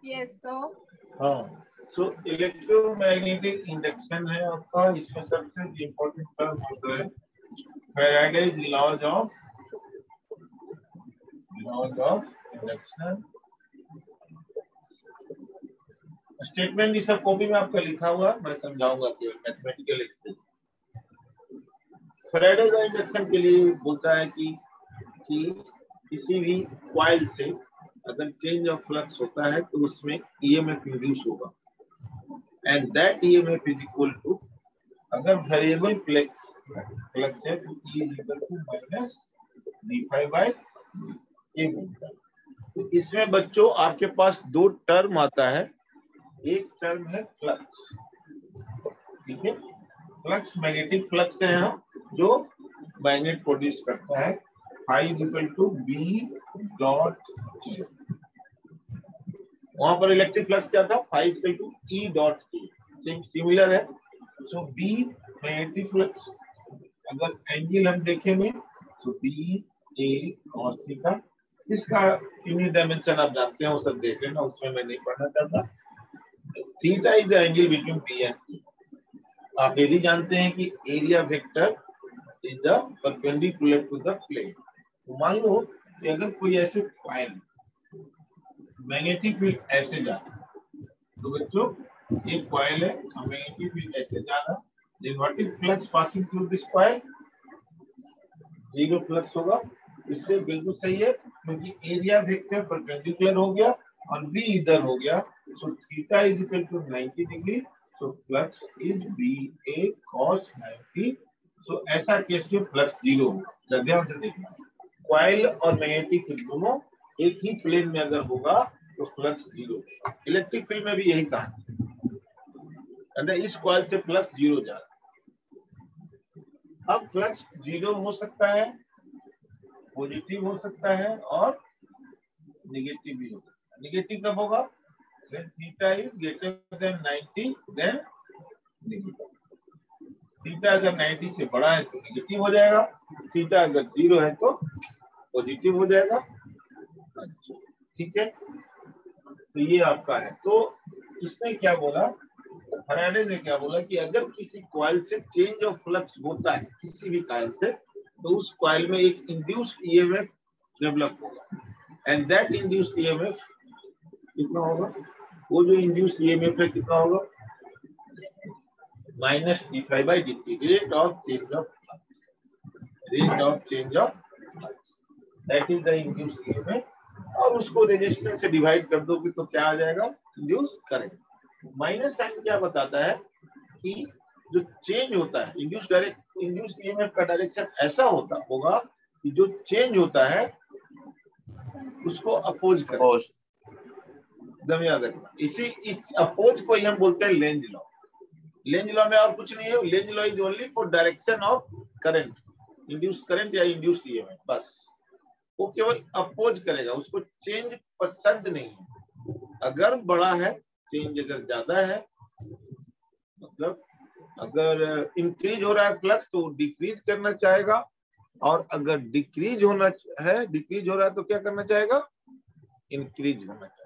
Yes, so हाँ, सो electromagnetic induction है आपका। इसमें सबसे इम्पोर्टेंट टर्म होता है Faraday's laws of induction. Statement इस सब कॉपी में आपका लिखा हुआ, मैं समझाऊंगा केवल मैथमेटिकल एक्सप्रेशन। फैराडेज इंडक्शन के लिए बोलता है कि किसी भी कॉइल से अगर चेंज ऑफ फ्लक्स होता है तो उसमें ईएमएफ इंड्यूस होगा, and that EMF is equal to, अगर वेरिएबल फ्लक्स है तो E is equal to minus d∅ by a मिलता है। तो इसमें बच्चों आपके पास दो टर्म आता है। एक टर्म है फ्लक्स, ठीक है, फ्लक्स मैग्नेटिक फ्लक्स है यहाँ जो मैग्नेट प्रोड्यूस करता है। Phi is equal to B dot E। वहां पर इलेक्ट्रिक फ्लक्स क्या था? Phi is equal to E dot E। Similar है। सो B मैग्नेटिक फ्लक्स, अगर एंगल हम देखेंगे तो B A cos थीटा। इसका यूनिट डायमेंशन आप जानते हैं, वो सब देख लेना, उसमें मैं नहीं पढ़ना चाहता। Theta is the angle between B and E। आप ये भी जानते हैं कि area vector is the perpendicular to the plane. तो मान लो कि अगर कोई ऐसे कॉइल मैग्नेटिक फील्ड ऐसे जा रहा है, तो बच्चों एक कॉइल है, मैग्नेटिक फील्ड ऐसे जा रहा है, then what is flux passing through this coil? Zero flux होगा। इससे बिल्कुल सही है, क्योंकि एरिया वेक्टर परपेंडिकुलर हो गया और बी इधर हो गया। So theta is equal to 90 degree. So flux is B A cos 90। So ऐसा केस में फ्लक्स जीरो होगा। ध्यान से देखना, कॉइल और मैग्नेटिक फील्ड दोनों एक ही प्लेन में अगर होगा तो फ्लक्स जीरो। इलेक्ट्रिक फील्ड में भी यही कहानी, इस कॉइल से फ्लक्स जीरो जा रहा है। अब फ्लक्स जीरो हो सकता है, पॉजिटिव हो सकता है और नेगेटिव भी हो सकता है। नेगेटिव कब होगा? when theta is greater than 90 then negative। Theta अगर 90 से बड़ा है तो नेगेटिव हो जाएगा, थीटा अगर जीरो है तो पॉजिटिव हो जाएगा। अच्छा, ठीक है, तो ये आपका है। तो इसने क्या बोला, फैराडे ने क्या बोला कि अगर किसी कॉइल से चेंज ऑफ फ्लक्स होता है किसी भी कॉइल से, तो उस कॉइल में एक इंड्यूस्ड ईएमएफ डेवलप होगा, एंड दैट इंड्यूस्ड ईएमएफ कितना होगा? वो जो इंड्यूस्ड ईएमएफ है कितना होगा? Minus d∅ by dt, rate of change of flux. Rate of change of flux that is the induced EMF. और उसको रेजिस्टेंस से डिवाइड कर दोगे तो क्या आ जाएगा? Induced current. माइनस साइन क्या बताता है कि जो चेंज होता है इंड्यूस्ड ईएमएफ का डायरेक्शन ऐसा होगा कि जो चेंज होता है उसको अपोज करें। एकदम याद रखना, इस अपोज को ही हम बोलते हैं लेंज लॉ। लेंज लॉ में और कुछ नहीं है, Lenz law is only for direction of current, induced current या इंड्यूस्ड ईएमएफ। बस वो केवल अपोज करेगा, उसको चेंज पसंद नहीं है। अगर बड़ा है चेंज, अगर ज्यादा है, मतलब अगर इंक्रीज हो रहा है फ्लक्स तो डिक्रीज करना चाहेगा, और अगर डिक्रीज हो रहा है तो क्या करना चाहेगा? इंक्रीज होना चाहिए।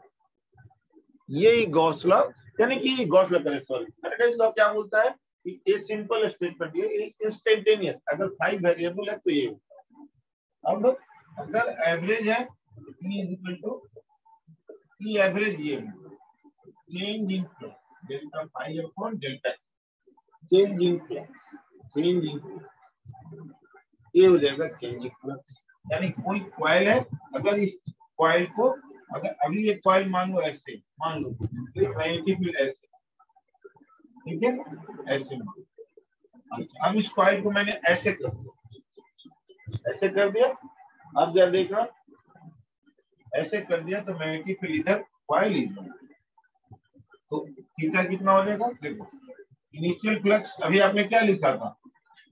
यही गॉस लॉ, यानी कि Gauss law correct, sorry, Faraday's law क्या बोलता है कि ये सिंपल स्टेटमेंट, ये इंस्टेंटेनियस, अगर 5 वेरिएबल है तो ये होता है। अब अगर एवरेज है तो E is equal to E average, ये change in flux delta phi upon delta, change in flux, ये हो जाएगा चेंज इन फ्लक्स। यानी कोई कॉइल है, अगर इस कॉइल को, अगर अभी ये कॉइल मान लो ऐसे, मान लो मैग्नेटिक फील्ड ऐसे, ठीक है, ऐसे मान। अच्छा, अब इस कॉइल को मैंने ऐसे कर दिया, अब क्या देख रहा, ऐसे कर दिया तो मैग्नेटिक फील्ड इधर, कॉइल इधर, तो थीटा कितना हो जाएगा? देखो, इनिशियल फ्लक्स अभी आपने क्या लिखा था,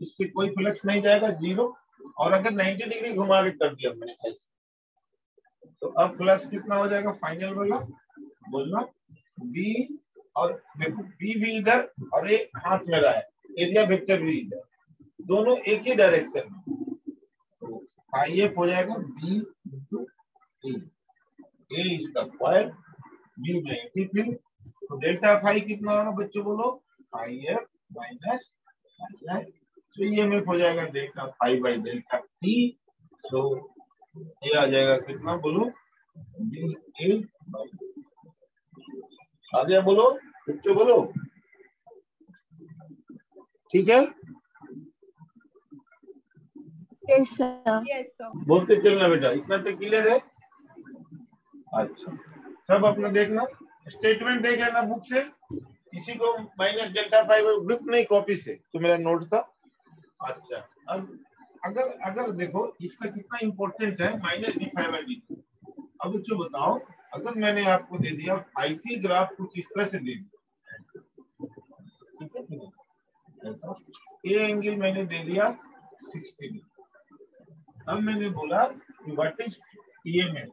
इससे कोई फ्लक्स नहीं जाएगा, जीरो। और अगर 90 डिग्री घुमा के कर दिया मैंने ऐसे, तो अब फ्लक्स कितना हो जाएगा? फाइनल वाला बोलना, बी, और देखो बी भी इधर और ये हाथ में रहा है, एरिया वेक्टर भी इधर, दोनों एक ही डायरेक्शन में, तो IF हो जाएगा बी इंटू ए। ए इसका कॉइल, बी मैग्नेटिक फील्ड। तो डेल्टा फाई कितना होगा बच्चों बोलो, phi F minus phi I. तो ईएमएफ हो जाएगा delta phi by delta T. So ये आ जाएगा कितना बोलो, बी ए बाई। आ गया बोलो बच्चों बोलो, ठीक है। Yes, sir. Yes, sir. बोलते चलना बेटा, इतना तो क्लियर है। अच्छा सब अपना देखना, स्टेटमेंट देख लेना बुक से, इसी को माइनस डेल्टा फाइव बुक नहीं कॉपी से, तो मेरा नोट था। अच्छा अब अगर अगर देखो इसका कितना इंपॉर्टेंट है माइनस डी फाइव डी। अब बच्चों बताओ, अगर मैंने आपको दे दिया फाइटी ग्राफ कुछ इस तरह से दे दिया, ठीक है, ऐसा ए एंगल मैंने दे दिया 60 डिग्री। अब मैंने बोला कि व्हाट इज ईएमएफ,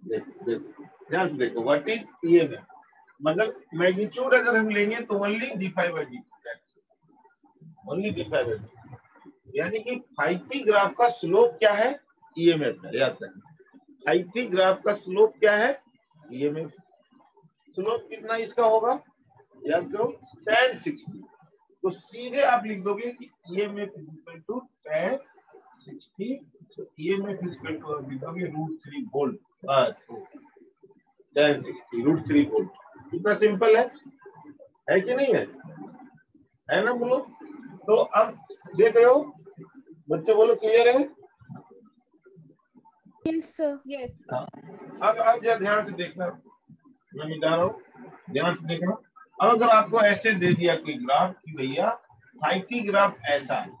ध्यान से देखो व्हाट इज ईएमएफ, मतलब मैग्नीट्यूड अगर हम लेंगे तो only D five by D, only D five by D. यानी कि फाइटी ग्राफ का स्लोप क्या है, ईएमएफ है। याद रखना फाइटी ग्राफ का स्लोप क्या है, ईएमएफ। स्लोप कितना इसका होगा, याद करो tan 60। तो सीधे आप लिख दोगे कि EMF is equal to tan 60। तो ईएमएफ इज इक्वल टू लिख दोगे √3 वोल्ट, बस tan 60 √3 वोल्ट। कितना सिंपल है कि नहीं है ना बोलो। तो अब देख रहे हो बच्चे बोलो, क्लियर है। Yes, sir. Yes, sir. अब जरा ध्यान से देखना, मैं मिटा रहा हूँ, ध्यान से देखना। अब अगर आपको ऐसे दे दिया कि ग्राफ की भैया फाइटी ग्राफ ऐसा है,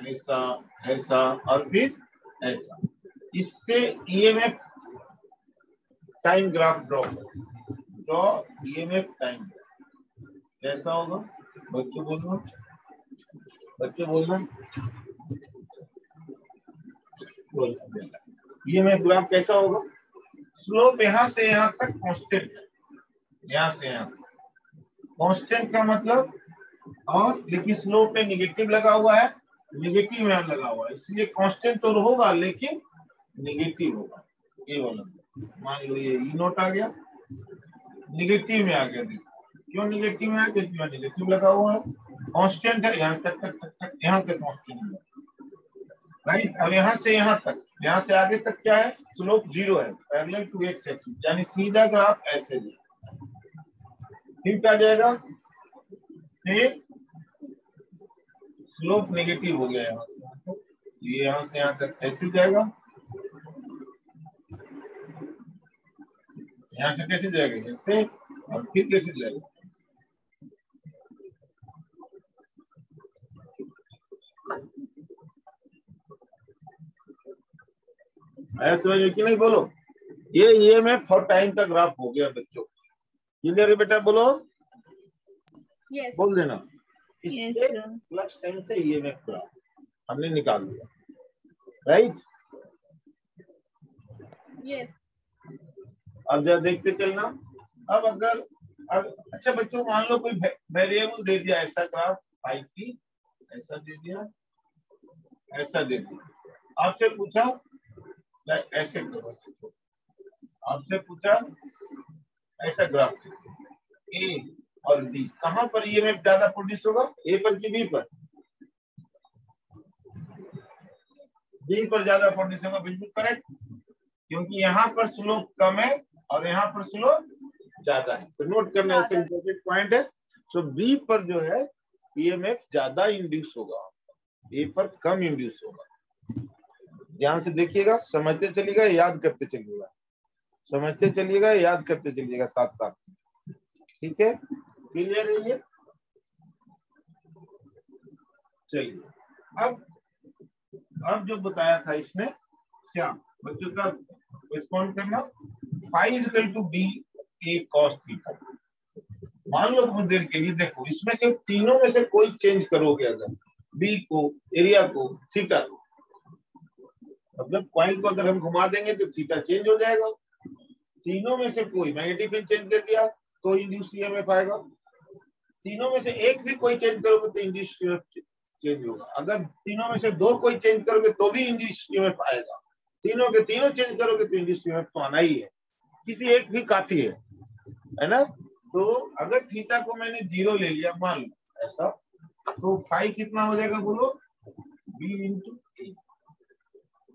ऐसा ऐसा और फिर ऐसा, इससे EMF time graph draw EMF time कैसा होगा, बच्चों बोलना, बच्चों बोलना, ईएमएफ ग्राफ कैसा होगा। स्लोप यहाँ से यहाँ तक कांस्टेंट है, यहाँ से यहाँ कांस्टेंट का मतलब, और लेकिन स्लोप पे निगेटिव लगा हुआ है, निगेटिव यहाँ लगा हुआ है, इसलिए कांस्टेंट तो होगा लेकिन निगेटिव होगा। ये वाला मान लो ये ई नोट आ गया, निगेटिव में आ गया। देखो क्यों निगेटिव में आ गया, क्यों निगेटिव लगा हुआ है, कांस्टेंट है, यहाँ तक तक तक तक यहाँ तक कांस्टेंट है, राइट। अब यहाँ से यहाँ तक, यहाँ से आगे तक क्या है, स्लोप 0 है, पैरेलल टू एक्स एक्सिस, यानी सीधा ग्राफ ऐसे ही। फिर क्या जाएगा, फिर स्लोप नेगेटिव हो गया यहाँ से, ये यहाँ से यहाँ तक ऐसे जाएगा, यहाँ से कैसे जाएगा, जैसे, और फिर कैसे जाएगा, ऐसे समझ में कि नहीं बोलो। ये ईएमएफ और टाइम का ग्राफ हो गया बच्चों, क्लियर है बेटा बोलो। Yes. बोल देना, Yes, इससे sir. प्लस टाइम से ईएमएफ ग्राफ हमने निकाल दिया, राइट। Yes. अब जरा देखते चलना। अब अगर अच्छा बच्चों मान लो कोई वेरिएबल दे दिया, ऐसा ग्राफ फाइटी, ऐसा दे दिया, ऐसा दे दिया, आपसे पूछा ऐसे करो, आपसे पूछा ऐसा ग्राफ ए और बी, कहां पर ईएमएफ ज्यादा प्रोड्यूस होगा, ए पर कि बी पर, बी पर ज्यादा प्रोड्यूस होगा, बिल्कुल करेक्ट, क्योंकि यहाँ पर स्लोप कम है और यहाँ पर स्लोप ज्यादा है। तो नोट करना ऐसे इंपॉर्टेंट पॉइंट है। सो बी पर जो है ईएमएफ ज्यादा इंड्यूस होगा, ए पर कम इंड्यूस होगा। ध्यान से देखिएगा, समझते चलिएगा, याद करते चलिएगा, समझते चलिएगा, याद करते चलिएगा साथ साथ, ठीक है, क्लियर है ये। चलिए अब जो बताया था इसमें क्या बच्चों का रिस्पॉन्ड करना, phi is equal to B A cos theta. मान लो कुछ देर के लिए, देखो इसमें से तीनों में से कोई चेंज करोगे, अगर बी को, एरिया को, थीटा को, मतलब कॉइल को अगर हम घुमा देंगे तो थीटा चेंज हो जाएगा। तीनों में से कोई, मैग्नेटिक फील्ड चेंज कर दिया तो इंड्यूस ईएमएफ आएगा, तीनों में से एक भी कोई चेंज करोगे तो इंड्यूस ईएमएफ चेंज होगा, अगर तीनों में से दो कोई चेंज करोगे तो भी इंड्यूस ईएमएफ आएगा। तीनों के तीनों चेंज करोगे तो इंड्यूस्ड ईएमएफ तो आना ही है, किसी एक भी काफी है ना। तो अगर थीटा को मैंने 0 ले लिया मान लो ऐसा, तो फाई कितना हो जाएगा बोलो, b इंटू ए।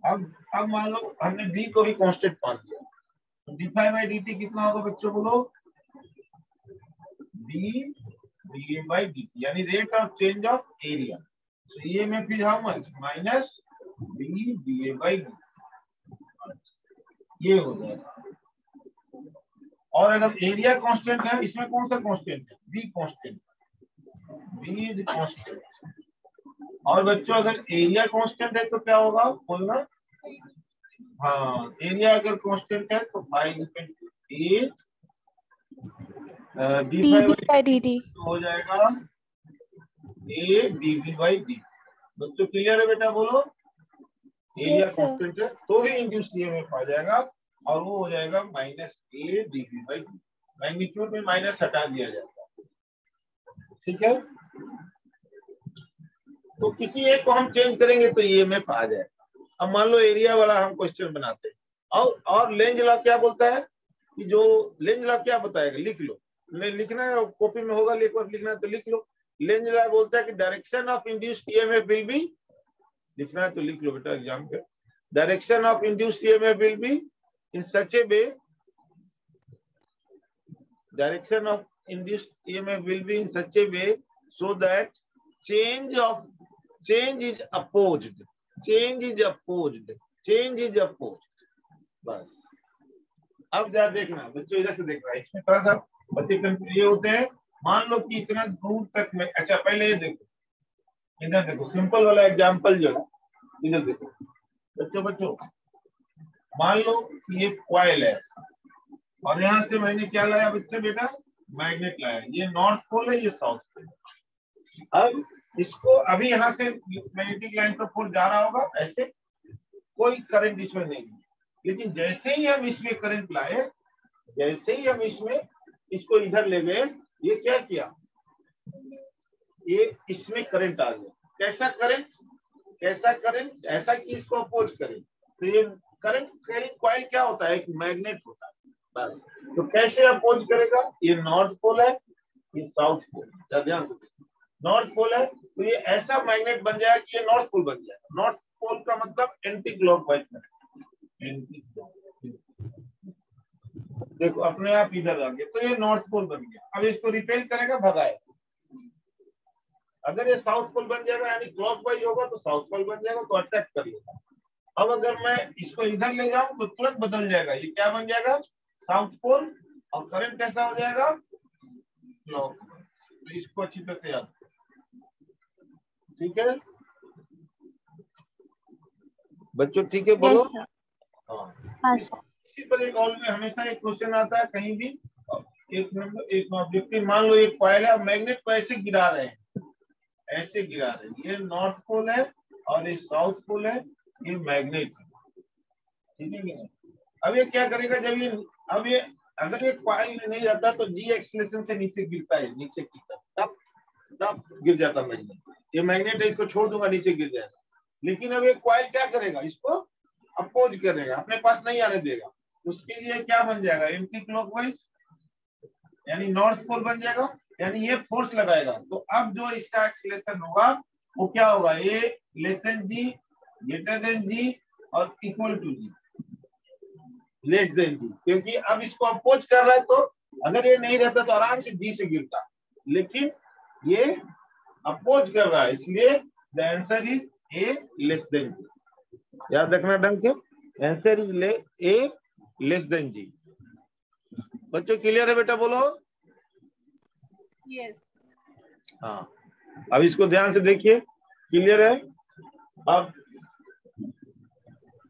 अब मान लो हमने b को भी कांस्टेंट मान लिया, तो d5 बाई dt कितना होगा बच्चों बोलो, b dA बाई dt, यानी rate of change of area. So EMF is how much? Minus B dA by dt। ये हो जाएगा। और अगर एरिया कांस्टेंट है, इसमें कौन सा कांस्टेंट है? B constant, B is constant. और बच्चों अगर एरिया कांस्टेंट है तो क्या होगा बोलना, हाँ एरिया अगर कांस्टेंट है तो five A d5 by dt हो जाएगा ए dV बाई dt। बच्चों क्लियर है बेटा बोलो, एरिया कांस्टेंट है तो भी इंड्यूस्ड ईएमएफ आ जाएगा और वो हो जाएगा minus A dV by dt। Magnitude में माइनस हटा दिया जाएगा, ठीक है। तो किसी एक को हम चेंज करेंगे तो ईएमएफ आ जाएगा। अब मान लो एरिया वाला हम क्वेश्चन बनाते हैं, और लेंज लॉ क्या बोलता है कि जो लेंज लॉ क्या बताएगा, लिख लो, लिखना है कॉपी में होगा, लिखना है तो लिख लो। लेंज लॉ बोलता है कि direction of induced EMF will be, लिखना है तो लिख लो बेटा एग्जाम पे, direction of induced EMF will be in such A way, direction of induced EMF will be in such A way so that change is opposed, change is opposed। बस अब जरा देखना बच्चों, इधर से देख रहा है, इसमें थोड़ा सा बच्चे कंफ्यूज ये होते हैं। मान लो कि इतना दूर तक में, अच्छा पहले ये देखो, इधर देखो सिंपल वाला एग्जांपल जो है, इधर देखो बच्चों मान लो कि ये कॉइल है और यहाँ से मैंने क्या लाया बच्चे बेटा, मैग्नेट लाया, ये नॉर्थ पोल है, ये साउथ पोल। अब इसको अभी यहाँ से मैग्नेटिक लाइन पर फोर्स जा रहा होगा ऐसे, कोई करंट इसमें नहीं, लेकिन जैसे ही हम इसमें करंट लाए, जैसे ही हम इसमें इसको इधर ले गए, ये क्या किया, ये इसमें करंट आ गया। कैसा करंट, कैसा करंट, ऐसा कि इसको अपोज करें। तो ये करंट कैरिंग कॉइल क्या होता है, एक मैग्नेट होता है बस। तो कैसे अपोज करेगा, ये नॉर्थ पोल है, ये साउथ पोल, ध्यान से नॉर्थ पोल है, तो ये ऐसा मैग्नेट बन जाएगा कि ये नॉर्थ पोल बन जाएगा। नॉर्थ पोल का मतलब एंटी क्लॉकवाइज में, एंटी देखो अपने आप इधर आ गया, तो ये नॉर्थ पोल बन गया। अब इसको रिपेल करेगा, भगाएगा। अगर ये साउथ पोल बन जाएगा यानी क्लॉकवाइज होगा तो साउथ पोल बन जाएगा, तो अट्रैक्ट कर लेगा। अब अगर मैं इसको इधर ले जाऊं तो तुरंत बदल जाएगा, ये क्या बन जाएगा, साउथ पोल, और करंट कैसा हो जाएगा, क्लॉकवाइज। तो इसको अच्छी तरह से याद, ठीक है बच्चों, ठीक है बोलो। हाँ इसी पर एक और में हमेशा एक क्वेश्चन आता है कहीं भी, एक नंबर एक ऑब्जेक्टिव, मान लो एक कॉइल है, मैग्नेट को ऐसे गिरा रहे हैं, ऐसे गिरा रहे हैं, ये नॉर्थ पोल है और ये साउथ पोल है, ये मैग्नेट है, ठीक है नहीं। अब ये क्या करेगा, जब ये अब ये अगर ये कॉइल नहीं रहता तो जी एक्सलेशन से नीचे गिरता है, नीचे गिरता तब गिर जाता मैग्नेट। ये मैग्नेट है, इसको छोड़ दूंगा नीचे गिर जाएगा। लेकिन अब एक कॉइल क्या करेगा, इसको अपोज करेगा, अपने पास नहीं आने देगा। उसके लिए क्या बन जाएगा, एंटी क्लॉकवाइज, यानी नॉर्थ पोल बन जाएगा, यानी ये फोर्स लगाएगा। तो अब जो इसका एक्सीलरेशन होगा वो क्या होगा, A less than G, greater than G और equal to G, less than G, क्योंकि अब इसको अपोज कर रहा है। तो अगर ये नहीं रहता तो आराम से जी से गिरता, लेकिन ये अपोज कर रहा है, इसलिए the answer is A less than G. याद रखना ढंग से, answer is A less than G. बच्चों क्लियर है बेटा बोलो, यस। हाँ अब इसको ध्यान से देखिए, क्लियर है। अब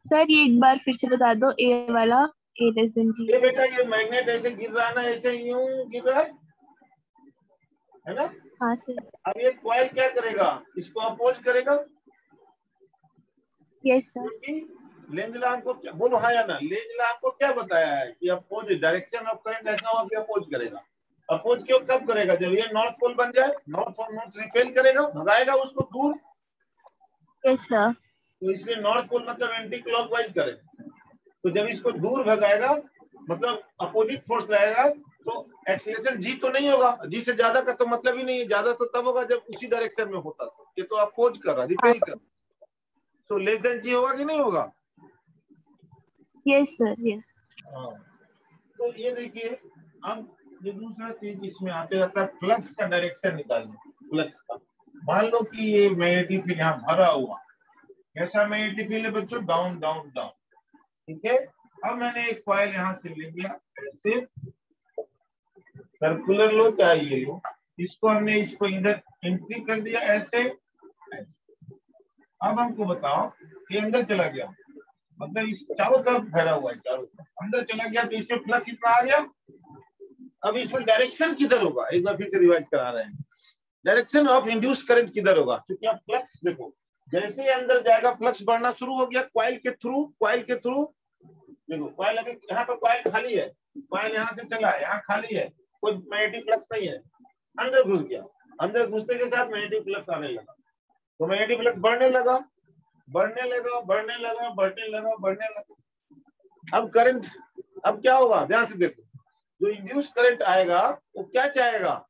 सर ये एक बार फिर से बता दो, ए वाला, ए लेस देन जी। ये बेटा ये मैग्नेट ऐसे गिर रहा है ना, ऐसे यूं गिर रहा है ना। हाँ सर। अब ये कॉइल क्या करेगा, इसको अपोज करेगा। Yes sir. लेंज लॉ को क्या बोलो, हाँ या ना, लेंज लॉ को क्या बताया है कि अपोज, डायरेक्शन ऑफ करंट ऐसा होगा कि अपोज करेगा। अपोज क्यों कब करेगा, जब ये नॉर्थ पोल बन जाए, नॉर्थ और नॉर्थ रिपेल करेगा, भगाएगा उसको दूर। Yes sir. तो इसलिए नॉर्थ पोल मतलब एंटी क्लॉकवाइज करेंट। तो जब इसको दूर भगाएगा मतलब अपोजिट फोर्स रहेगा तो एक्सीलरेशन जी तो नहीं होगा, जी से ज्यादा का तो मतलब ही नहीं है, ज्यादा तो तब होगा जब उसी डायरेक्शन में होता तो ये तो अपोज कर रहा, रिपेल कर, तो लेस देन जी होगा कि नहीं होगा? Yes sir yes. हाँ, तो ये देखिए अब ये दूसरा चीज इसमें आते रहता है, फ्लक्स का डायरेक्शन निकालने। फ्लक्स का मान लो कि ये मैग्नेटिक फील्ड यहाँ भरा हुआ, कैसा मैग्नेटिक फील्ड है बच्चों? डाउन डाउन डाउन, ठीक है। अब मैंने एक कॉइल यहाँ से ले लिया, ऐसे सर्कुलर लो चाहे ये लो, इसको हमने इसको इधर एंट्री कर दिया ऐसे, ऐसे। अब हमको बताओ ये अंदर चला गया, मतलब इस चारों तरफ भरा हुआ है, चारों तरफ अंदर चला गया तो इसमें फ्लक्स इतना आ गया। अब इसमें डायरेक्शन किधर होगा? एक बार फिर से रिवाइज करा रहे हैं, डायरेक्शन ऑफ इंड्यूस करंट किधर होगा? क्योंकि अब फ्लक्स देखो जैसे ही अंदर जाएगा फ्लक्स बढ़ना शुरू हो गया कॉइल के थ्रू, कॉइल के थ्रू। देखो कॉइल अभी यहाँ पर कॉइल खाली है, कॉइल यहाँ से चला है, यहाँ खाली है, कोई मैग्नेटिक फ्लक्स नहीं है, अंदर घुस गया, अंदर घुसने के साथ मैग्नेटिक फ्लक्स आने लगा, तो मैग्नेटिक फ्लक्स बढ़ने लगा बढ़ने लगा बढ़ने लगा बढ़ने लगा बढ़ने लगा। अब करंट अब क्या होगा? ध्यान से देखो, जो इंड्यूस करंट आएगा वो क्या चाहेगा?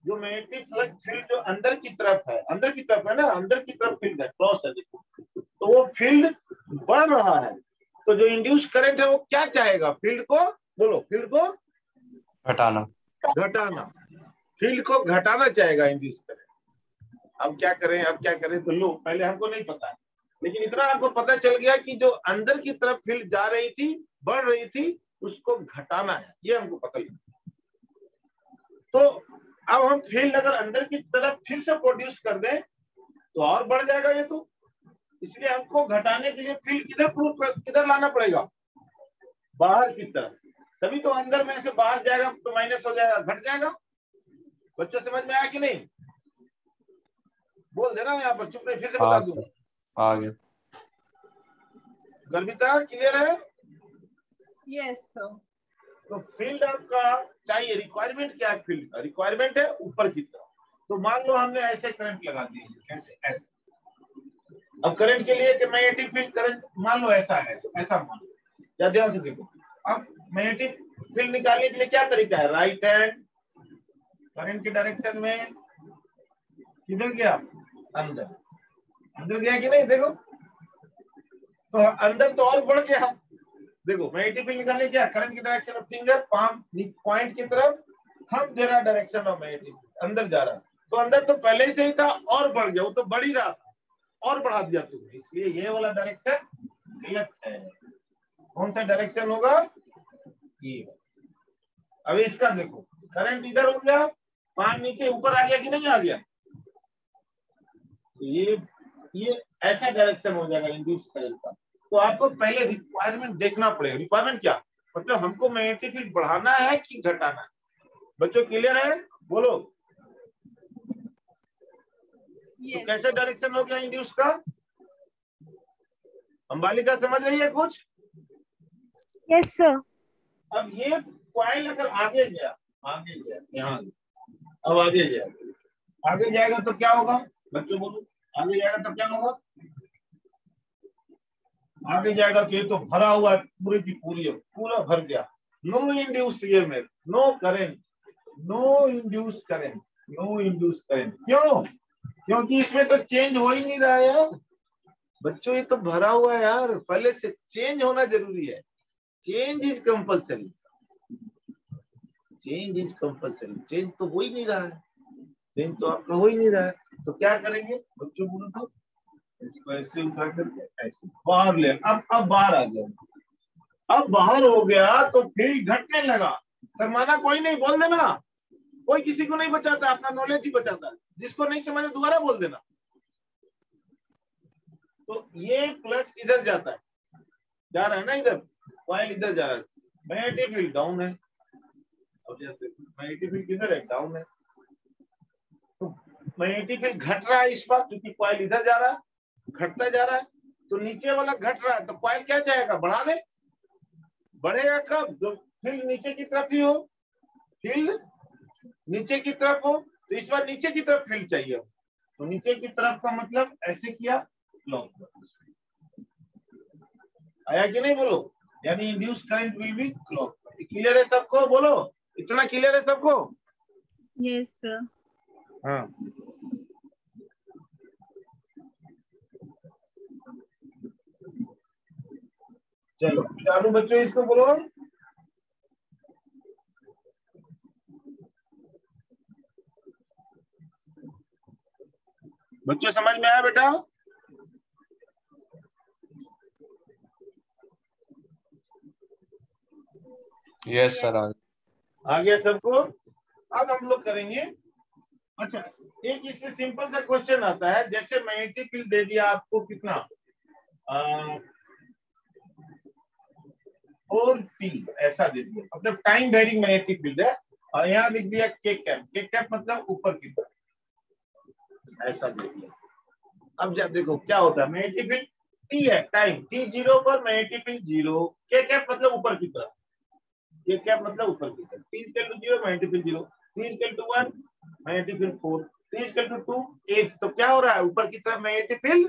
जो मैग्नेटिक फ्लक्स फील्ड जो अंदर की तरफ है, अंदर की तरफ है ना, अंदर की तरफ फील्ड है, क्रॉस है, तो वो फील्ड बढ़ रहा है, तो जो इंड्यूस करंट है वो क्या चाहेगा? फील्ड को, बोलो, फील्ड को घटाना, घटाना, फील्ड को घटाना चाहेगा इंड्यूस करंट। अब क्या करें, अब क्या करें? तो लो, पहले हमको नहीं पता है, लेकिन इतना हमको पता चल गया कि जो अंदर की तरफ फील्ड जा रही थी, बढ़ रही थी, उसको घटाना है, ये हमको पता लगा। तो अब हम फील्ड अगर अंदर की तरफ फिर से प्रोड्यूस कर दें तो और बढ़ जाएगा ये तो, इसलिए हमको घटाने के लिए फील्ड किधर लाना पड़ेगा? बाहर की तरफ, तभी तो अंदर में से बाहर जाएगा तो माइनस हो जाएगा, घट जाएगा। बच्चों समझ में आया कि नहीं? बोल देना यहाँ पर, चुप नहीं, फिर से बता दूं। आ गया। गर्भिता क्लियर है? Yes sir. तो फील्ड आपका चाहिए, रिक्वायरमेंट क्या है फील्ड का? रिक्वायरमेंट है ऊपर की तरफ। तो मान लो हमने ऐसे करंट लगा दिए, कैसे? ऐसे। अब करंट के लिए कि मैग्नेटिक फील्ड करंट मान लो ऐसा है, ऐसा मान लो, या ध्यान से देखो। अब मैग्नेटिक फील्ड निकालने के लिए क्या तरीका है? राइट हैंड करंट की डायरेक्शन में किधर गया? अंदर, अंदर गया कि नहीं? देखो तो अंदर तो और बढ़ गया। देखो मैग्नेटिक फील्ड निकालने क्या? करंट की direction of finger, palm point की तरफ, थंब दे रहा डायरेक्शन ऑफ मैग्नेटिक, अंदर जा रहा, तो अंदर तो पहले से ही था और बढ़ गया, वो तो बढ़ ही रहा था और बढ़ा दिया तुमने, इसलिए ये वाला डायरेक्शन गलत है। कौन सा डायरेक्शन होगा? ये। अभी इसका देखो, करंट इधर हो गया, पाम नीचे, ऊपर आ गया कि नहीं आ गया? तो ये ऐसा डायरेक्शन हो जाएगा इंड्यूस करंट का। तो आपको पहले रिक्वायरमेंट देखना पड़ेगा। रिक्वायरमेंट क्या मतलब? हमको मैग्नेटिक फील्ड बढ़ाना है कि घटाना है? बच्चों क्लियर है? बोलो। तो कैसे डायरेक्शन हो गया इंड्यूस का? अंबालिका समझ रही है कुछ? Yes sir. अब ये कॉइल अगर आगे गया यहाँ, अब आगे गया, आगे जाएगा तो क्या होगा? बच्चों बोलो, आगे जाएगा तो क्या होगा? आगे जाएगा कि तो भरा हुआ है, पूरी की पूरी, पूरा भर गया। No induce EMF, no current, no induce current, no induce current. क्यों? क्योंकि इसमें तो चेंज हो ही नहीं रहा है यार। बच्चों ये तो भरा हुआ है यार, पहले से चेंज होना जरूरी है। Change is compulsory, change is compulsory. Change तो हो ही नहीं रहा है, चेंज तो आपका हो ही नहीं रहा है, तो क्या करेंगे बच्चों? बोलो तो इसको ऐसे उठा करके ऐसे बाहर ले। अब बाहर आ गया, अब बाहर हो गया तो फील्ड घटने लगा। शर्माना कोई नहीं, बोल देना, कोई किसी को नहीं बचाता, अपना नॉलेज ही बचाता है। जिसको नहीं समझे दोबारा बोल देना। तो ये फ्लक्स इधर जाता है, जा रहा है ना, इधर कॉइल इधर जा रहा है, मैग्नेटिक फील्ड डाउन है। अब मैग्नेटिक फील्ड किधर है? डाउन है। तो मैग्नेटिक फील्ड घट रहा है इस बार, क्योंकि कॉइल इधर जा रहा है, घटता जा रहा है, तो नीचे वाला घट रहा है, तो कॉइल क्या जाएगा? बढ़ा दे। बढ़ेगा कब? जो फील्ड नीचे की तरफ ही हो, फील्ड नीचे की तरफ हो, तो इस बार नीचे की तरफ फील्ड चाहिए। तो नीचे की तरफ का मतलब ऐसे किया, क्लॉकवाइज। आया कि नहीं बोलो, यानी induce current will be clock. Clear है सबको, बोलो इतना क्लियर है सबको? Yes sir. हाँ चलो चालू बच्चों, इसको बोलो। बच्चों समझ में आया बेटा? Yes sir. आ गया सबको? अब हम लोग करेंगे, अच्छा एक इसमें सिंपल सा क्वेश्चन आता है, जैसे मैग्नेटिक फील्ड दे दिया आपको कितना 4T ऐसा दे दिया, मतलब टाइम वेरिंग मैग्नेटिक फील्ड है, और यहाँ लिख दिया के कैप, के कैप मतलब ऊपर की तरफ ऐसा दे दिया। अब जब देखो क्या होता है, मैग्नेटिक फील्ड T है, टाइम T0 पर मैग्नेटिक फील्ड 0, के कैप मतलब ऊपर की तरफ, के कैप मतलब ऊपर की तरफ, T equal to 0 magnetic field 0, T equal to 1 magnetic field 4, T equal to 2 8। तो क्या हो रहा है, ऊपर की तरफ मैग्नेटिक फील्ड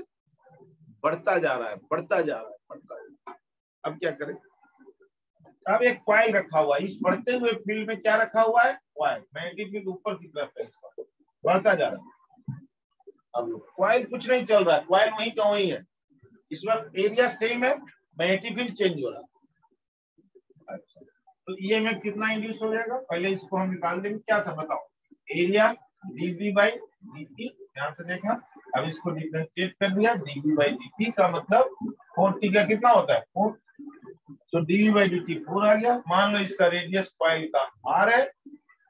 बढ़ता जा रहा है, बढ़ता जा रहा है, बढ़ता जा रहा है। अब क्या करें, अब एक कॉइल रखा हुआ है, इस बढ़ते हुए फील्ड में क्या रखा हुआ है, कॉइल, मैग्नेटिक फील्ड ऊपर की तरफ है, इसका बढ़ता जा रहा है। अब कॉइल कुछ नहीं चल रहा है, कॉइल वहीं का वहीं है, इस बार एरिया सेम है, मैग्नेटिक फील्ड चेंज हो रहा है। अच्छा तो ईएमएफ कितना इंड्यूस हो जाएगा, पहले इसको हम निकाल देंगे, क्या था बताओ, एरिया dB बाई dt, ध्यान से देखना। अब इसको डिफरेंशिएट कर दिया, dB बाई dt का मतलब 4T का कितना होता है 4, तो dB बाई dt 4 आ गया। मान लो इसका रेडियस कॉइल का r है,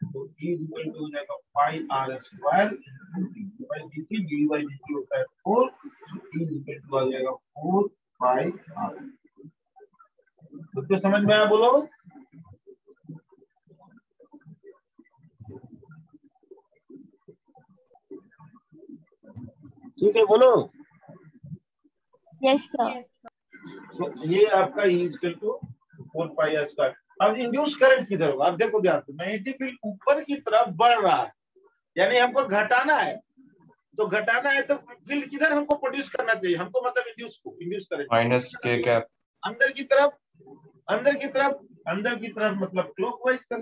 तो E इक्वल टू हो जाएगा पाई r square dB by dt, dB by dt होता है 4, तो E इक्वल टू आ जाएगा 4 पाई r। तो समझ में आया, बोलो। ठीक है बोलो। Yes sir. Yes, sir. तो ये आपका E equal to 4 pi r square. अब इंड्यूस करंट किधर होगा, अब देखो ध्यान से, मैग्नेटिक फील्ड ऊपर की तरफ बढ़ रहा है, यानी हमको घटाना है, तो घटाना है तो फील्ड किधर हमको प्रोड्यूस करना चाहिए, हमको मतलब इंड्यूस करंट माइनस के कैप। अंदर की तरफ, अंदर की तरफ, अंदर की तरफ मतलब क्लॉकवाइज कर।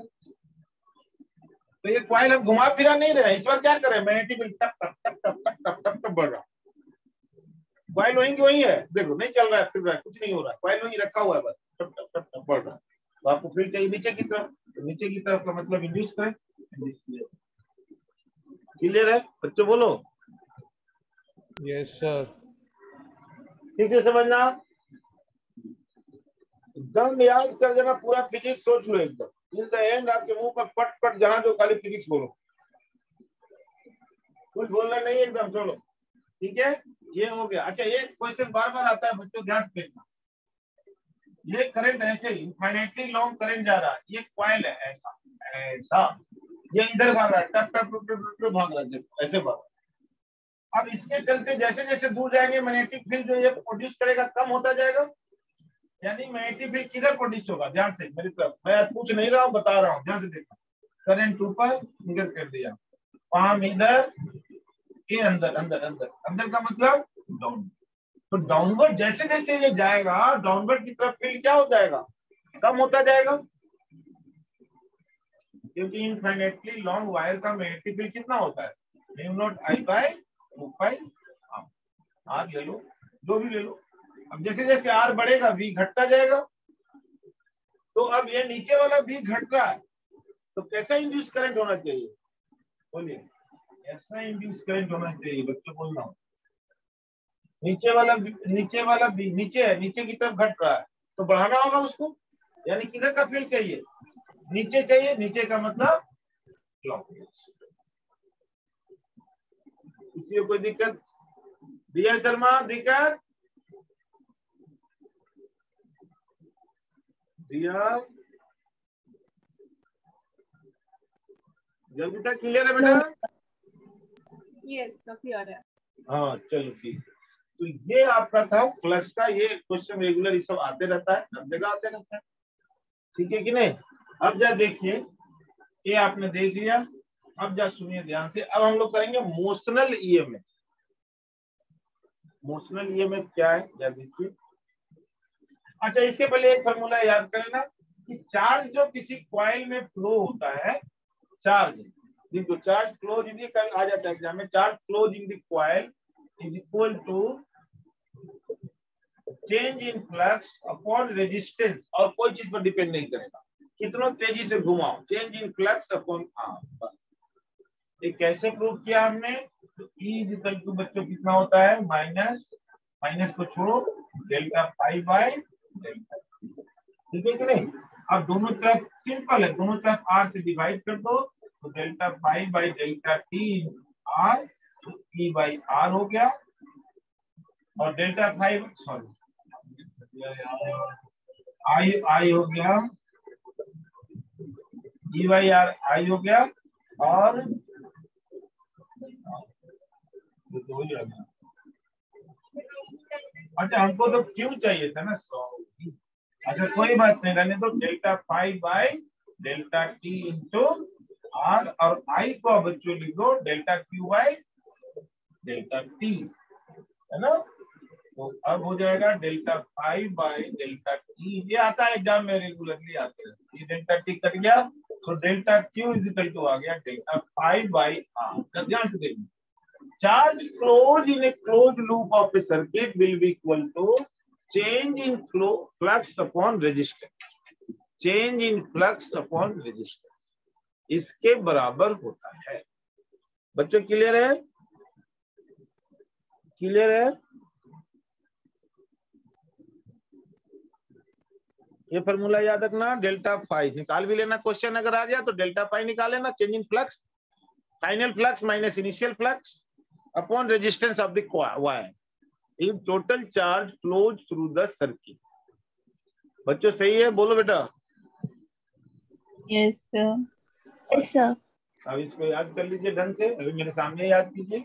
तो ये कॉइल हम घुमा फिरा नहीं रहे, इस बार क्या करें, मैग्नेटिक फील्ड टप टप टप टप टप टप टप टप बढ़ रहा, कॉइल वहीं की वहीं है, देखो नहीं चल रहा है, फिर रहा है, कुछ नहीं हो रहा है, कॉइल वहीं रखा हुआ है, बस टप टप टप टप बढ़ रहा है। तो आपको फील्ड चाहिए नीचे की तरफ, तो नीचे की तरफ का मतलब इंड्यूस करें। क्लियर है बच्चों, बोलो। Yes sir. ठीक से समझना, एकदम याद कर देना, पूरा फिजिक्स सोच लो एकदम, टिल द एंड आपके मुंह पर पट पट जहां जो खाली फिजिक्स बोलो, कुछ बोलना नहीं, एकदम चलो। ठीक है, ये हो गया। अच्छा ये क्वेश्चन बार बार आता है बच्चों, ध्यान से देखना, ये करंट ऐसे इनफाइनाइटली लॉन्ग करंट जा रहा है, ये कॉइल है ऐसा ऐसा, ये इधर भाग रहा है, टप टप टप टप टप भाग रहा है, देखो ऐसे भाग। अब इसके चलते जैसे जैसे दूर जाएंगे, मैग्नेटिक फील्ड जो ये प्रोड्यूस करेगा कम होता जाएगा, यानी मैग्नेटिक फील्ड किधर प्रोड्यूस होगा, ध्यान से मेरी तरफ, मैं पूछ नहीं रहा हूँ, बता रहा हूँ, ध्यान से देखना। करंट ऊपर इधर कर दिया, पाम इधर, ये अंदर अंदर अंदर, अंदर का मतलब डाउन। तो डाउनवर्ड जैसे जैसे ये जाएगा, डाउनवर्ड की तरफ फील्ड क्या हो जाएगा, कम होता जाएगा, क्योंकि इनफाइनाइटली लॉन्ग वायर का मैग्नेटिक फील्ड कितना होता है, mu naught I by 2 pi R, ले लो जो भी ले लो। अब जैसे जैसे आर बढ़ेगा वी घटता जाएगा, तो अब ये नीचे वाला वी घट रहा है, तो कैसा इंड्यूस करंट होना चाहिए, बोलिए, ऐसा इंड्यूस करंट होना चाहिए बच्चों, बोलना, नीचे वाला भी नीचे है, नीचे की तरफ घट रहा है, तो बढ़ाना होगा उसको, यानी किधर का फील्ड चाहिए, नीचे चाहिए, नीचे का मतलब क्लॉकवाइज। किसी को कोई दिक्कत, दिया शर्मा दिक्कत, दिया जल्दी तक क्लियर है बेटा? Yes, sir. Clear है. हाँ चलो ठीक। तो ये आपका था फ्लक्स का, ये क्वेश्चन रेगुलर ये सब आते रहता है, हर जगह आते रहता है, ठीक है कि नहीं। अब जा देखिए, ये आपने देख लिया, अब जा सुनिए ध्यान से, अब हम लोग करेंगे मोशनल ईएमएफ। मोशनल ईएमएफ क्या है, या देखिए, अच्छा, इसके पहले एक फॉर्मूला याद कर लेना कि चार्ज जो किसी कॉइल में फ्लो होता है, चार्ज जो चार्ज क्लोज इन दी, आ जाता है एग्जाम में, charge close in the coil is equal to change in flux upon resistance, और कोई चीज पर डिपेंड नहीं करेगा, कितना तेजी से घुमाओ, चेंज इन फ्लक्स अपॉन बस। ये कैसे प्रूव किया हमने? तो E इज इक्वल टू बच्चों कितना होता है, माइनस माइनस को छोड़ो, डेल्टा पाई बाय डेल्टा, ठीक है कि नहीं? अब दोनों तरफ सिंपल है, दोनों तरफ R से डिवाइड कर दो, तो delta phi by delta T R, तो E बाई R हो गया, और डेल्टा फाइव सॉरी आई हो गया, E बाई R आई हो गया, और अच्छा हमको तो क्यों चाहिए था ना 100। अच्छा कोई बात नहीं, रहने दो, delta phi by delta T into R, और आई को बच्चों लिख दो delta Q by delta T, है ना? तो अब हो जाएगा delta phi by delta T, ये आता है एग्जाम में रेगुलरली आते हैं, ये डेल्टा टी कट गया, तो delta Q is equal to आ गया डेल्टा पाई बाय आर। ध्यान से देखिए, charge flows in a closed loop of a circuit will be equal to change in flow flux upon resistance, change in flux upon resistance, इसके बराबर होता है। बच्चों क्लियर है? क्लियर है? ये फॉर्मूला याद रखना, डेल्टा फाई निकाल भी लेना, क्वेश्चन अगर आ गया तो डेल्टा फाई निकाल लेना, change in flux, final flux minus initial flux upon resistance of the wire in total charge flows through the circuit। बच्चों सही है? बोलो बेटा। Yes sir. Yes sir. अब इसको याद कर लीजिए ढंग से, अभी मेरे सामने याद कीजिए,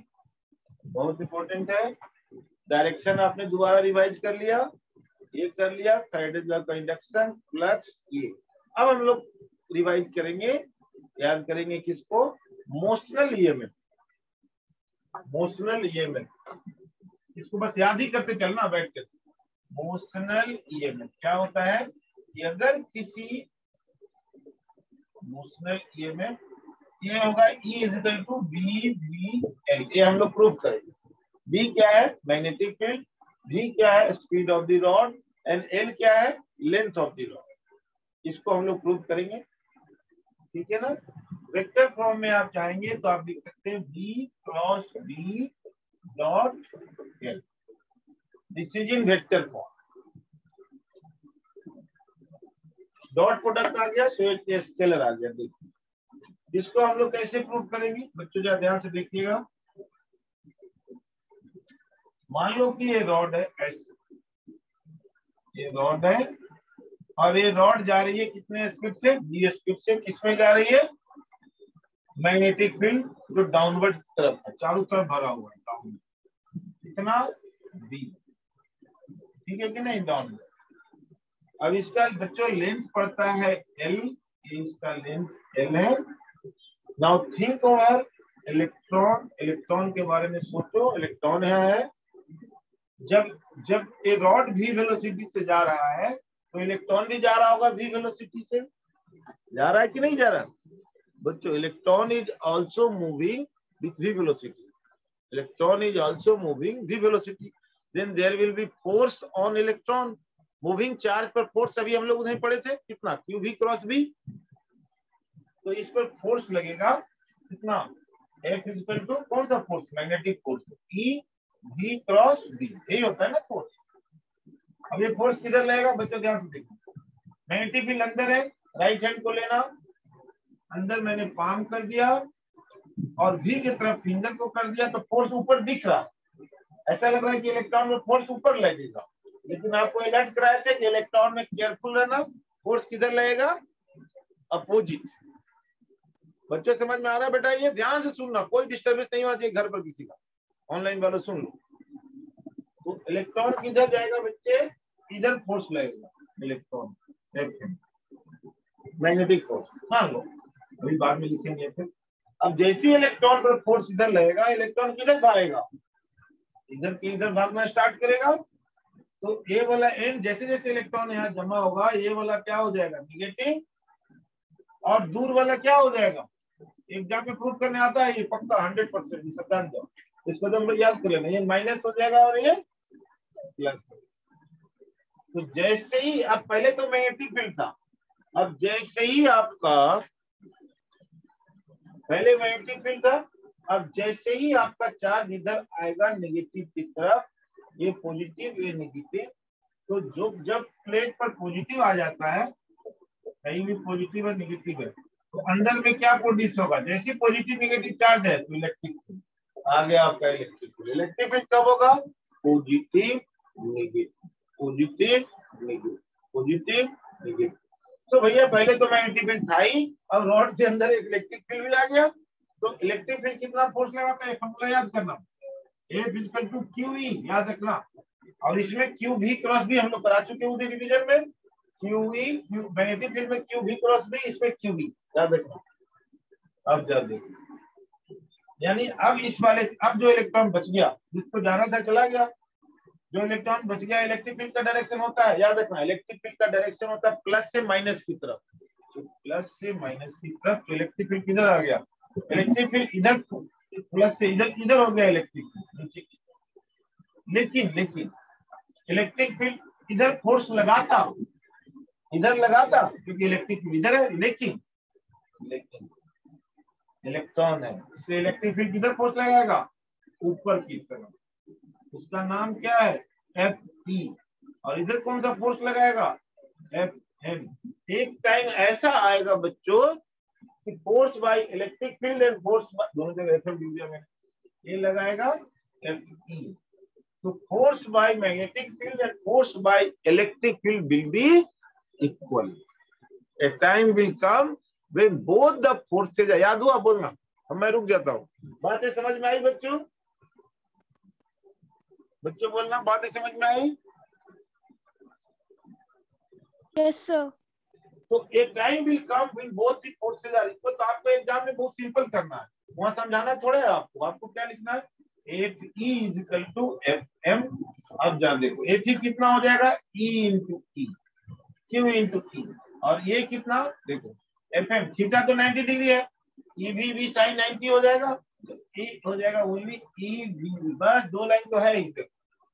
बहुत इंपॉर्टेंट है। डायरेक्शन आपने दोबारा रिवाइज कर लिया, ये कर लिया, फैराडेज लॉ का इंडक्शन फ्लक्स ये। अब हम लोग रिवाइज करेंगे, याद करेंगे किसको? मोशनल ईएमएफ, मोशनल ईएमएफ, इसको बस याद ही करते चलना बैठ कर। मोशनल ईएमएफ क्या होता है कि अगर किसी मोशनल ईएमएफ ये होगा E is equal to B V L, ये हम लोग प्रूव करेंगे। B क्या है? मैग्नेटिक फील्ड, V क्या है? Speed of the rod, and L क्या है? Length of the rod. इसको हम लोग प्रूव करेंगे, ठीक है ना? वेक्टर फॉर्म में आप चाहेंगे तो आप लिख सकते हैं V cross B dot L, this is in vector form. Dot product आ गया, सो एक स्केलर आ गया। देखिए इसको हम लोग कैसे प्रूव करेंगे बच्चों, जरा ध्यान से देखिएगा। मान लो कि ये रॉड है ऐसे, ये रॉड है, और ये रॉड जा रही है कितने स्पीड से? V स्पीड से। किसमें जा रही है? मैग्नेटिक फील्ड जो डाउनवर्ड तरफ है, चारों तरफ भरा हुआ है डाउनवर्ड, कितना? V, ठीक है कि नहीं? डाउनवर्ड। अब इसका बच्चों लेंथ पड़ता है L, इसका लेंथ L है। Now think over electron, electron के बारे में सोचो, इलेक्ट्रॉन यहाँ है, जब ये रॉड v वेलोसिटी से जा रहा है तो इलेक्ट्रॉन भी जा रहा होगा v वेलोसिटी से, जा रहा है कि नहीं जा रहा? बच्चों electron is also moving with v velocity, electron is also moving v velocity, then there will be force on electron, moving charge पर फोर्स अभी हम लोग उधर पढ़े थे, कितना? QV cross V। तो इस पर फोर्स लगेगा कितना? F इज इक्वल टू कौन सा force? Magnetic force, E V cross V, यही होता है ना फोर्स। अब ये फोर्स किधर लगेगा बच्चों? ध्यान से देखो, मैग्नेटिक फील्ड अंदर है, राइट हैंड को लेना, अंदर मैंने पाम कर दिया और V की तरफ फिंगर को कर दिया, तो फोर्स ऊपर दिख रहा है, ऐसा लग रहा है कि इलेक्ट्रॉन में फोर्स ऊपर लगेगा, लेकिन आपको अलर्ट कराया था कि इलेक्ट्रॉन में केयरफुल रहना, फोर्स किधर लगेगा? अपोजिट। बच्चों समझ में आ रहा है बेटा? ये ध्यान से सुनना, कोई डिस्टर्बेंस नहीं होना चाहिए घर पर किसी का, ऑनलाइन वालों सुन लो। तो इलेक्ट्रॉन किधर जाएगा बच्चे? इधर फोर्स लगेगा इलेक्ट्रॉन, मैग्नेटिक फोर्स, मान लो, अभी बाद में लिखेंगे फिर। अब जैसे ही इलेक्ट्रॉन पर फोर्स इधर लगेगा, इलेक्ट्रॉन किधर भागेगा? इधर की इधर भागना स्टार्ट करेगा, तो ये वाला एंड जैसे जैसे इलेक्ट्रॉन यहाँ जमा होगा ये वाला क्या हो जाएगा निगेटिव, और दूर वाला क्या हो जाएगा, एग्जाम में प्रूफ करने आता है ये पक्का 100%, सिद्धांत दो, इसको तो हम लोग याद कर लेना, ये माइनस हो जाएगा और ये प्लस। तो जैसे ही अब पहले तो मैग्नेटिक फील्ड था, अब जैसे ही आपका पहले मैग्नेटिक फील्ड था, अब जैसे ही आपका चार्ज इधर आएगा नेगेटिव की तरफ, ये पॉजिटिव ये नेगेटिव, तो जो जब प्लेट पर पॉजिटिव आ जाता है, कहीं भी पॉजिटिव और नेगेटिव है, तो अंदर में क्या प्रोड्यूस होगा, जैसे पॉजिटिव नेगेटिव चार्ज है तो इलेक्ट्रिक फील्ड आ गया आपका इलेक्ट्रिक फील्ड। इलेक्ट्रिक फील्ड कब होगा, positive negative positive negative positive negative. तो भैया पहले तो मैग्नेटिक फील्ड था ही, अब रॉड के अंदर एक इलेक्ट्रिक फील्ड भी आ गया, तो इलेक्ट्रिक फील्ड कितना फोर्स लगाता है, फॉर्मूला याद करना, F इक्वल टू QE याद रखना, और इसमें Q भी क्रॉस भी हम लोग करा चुके हैं डिवीजन में, QE मैग्नेटिक फील्ड में Q भी क्रॉस भी, इसमें Q भी याद रखना। अब याद देखो, यानी अब इस वाले अब जो इलेक्ट्रॉन बच गया जिसको जाना था चला गया, जो इलेक्ट्रॉन बच गया इलेक्ट्रिक फील्ड का डायरेक्शन होता है, याद रखना इलेक्ट्रिक फील्ड का डायरेक्शन होता है प्लस से माइनस की तरफ, तो प्लस से माइनस की तरफ, तो इलेक्ट्रिक फील्ड किधर आ गया, इलेक्ट्रिक फील्ड इधर प्लस से इधर इधर हो गया इलेक्ट्रिक फील्ड, लेकिन इलेक्ट्रिक फील्ड इधर फोर्स लगाता, इधर लगाता क्योंकि इलेक्ट्रिक फील्ड इधर है, लेकिन इलेक्ट्रॉन है इसलिए इलेक्ट्रिक फील्ड किधर फोर्स लगाएगा, ऊपर की तरफ, उसका नाम क्या है Fe, और इधर कौन सा फोर्स लगाएगा Fm। एक टाइम ऐसा आएगा बच्चों कि force by electric field and force दोनों जगह Fm डिवीजन में ये लगाएगा Fe, तो force by magnetic field and force by electric field will be equal. A time will come when both the forces, याद हुआ बोलना, अब मैं रुक जाता हूँ, बातें समझ में आई बच्चों, बच्चों बोलना बातें समझ में आई। Yes sir. तो एक time will come when both the forces are equal, तो आपको एग्जाम में बहुत सिंपल करना है, वहां समझाना थोड़ा है आपको क्या लिखना है, Fe is equal to Fm। अब जान देखो Fe कितना हो जाएगा E into E, Q into E, और ये कितना देखो Fm, थीटा तो 90 डिग्री है, EV भी साइन 90 हो जाएगा, तो E हो जाएगा ओनली EV, बस दो लाइन तो है इधर।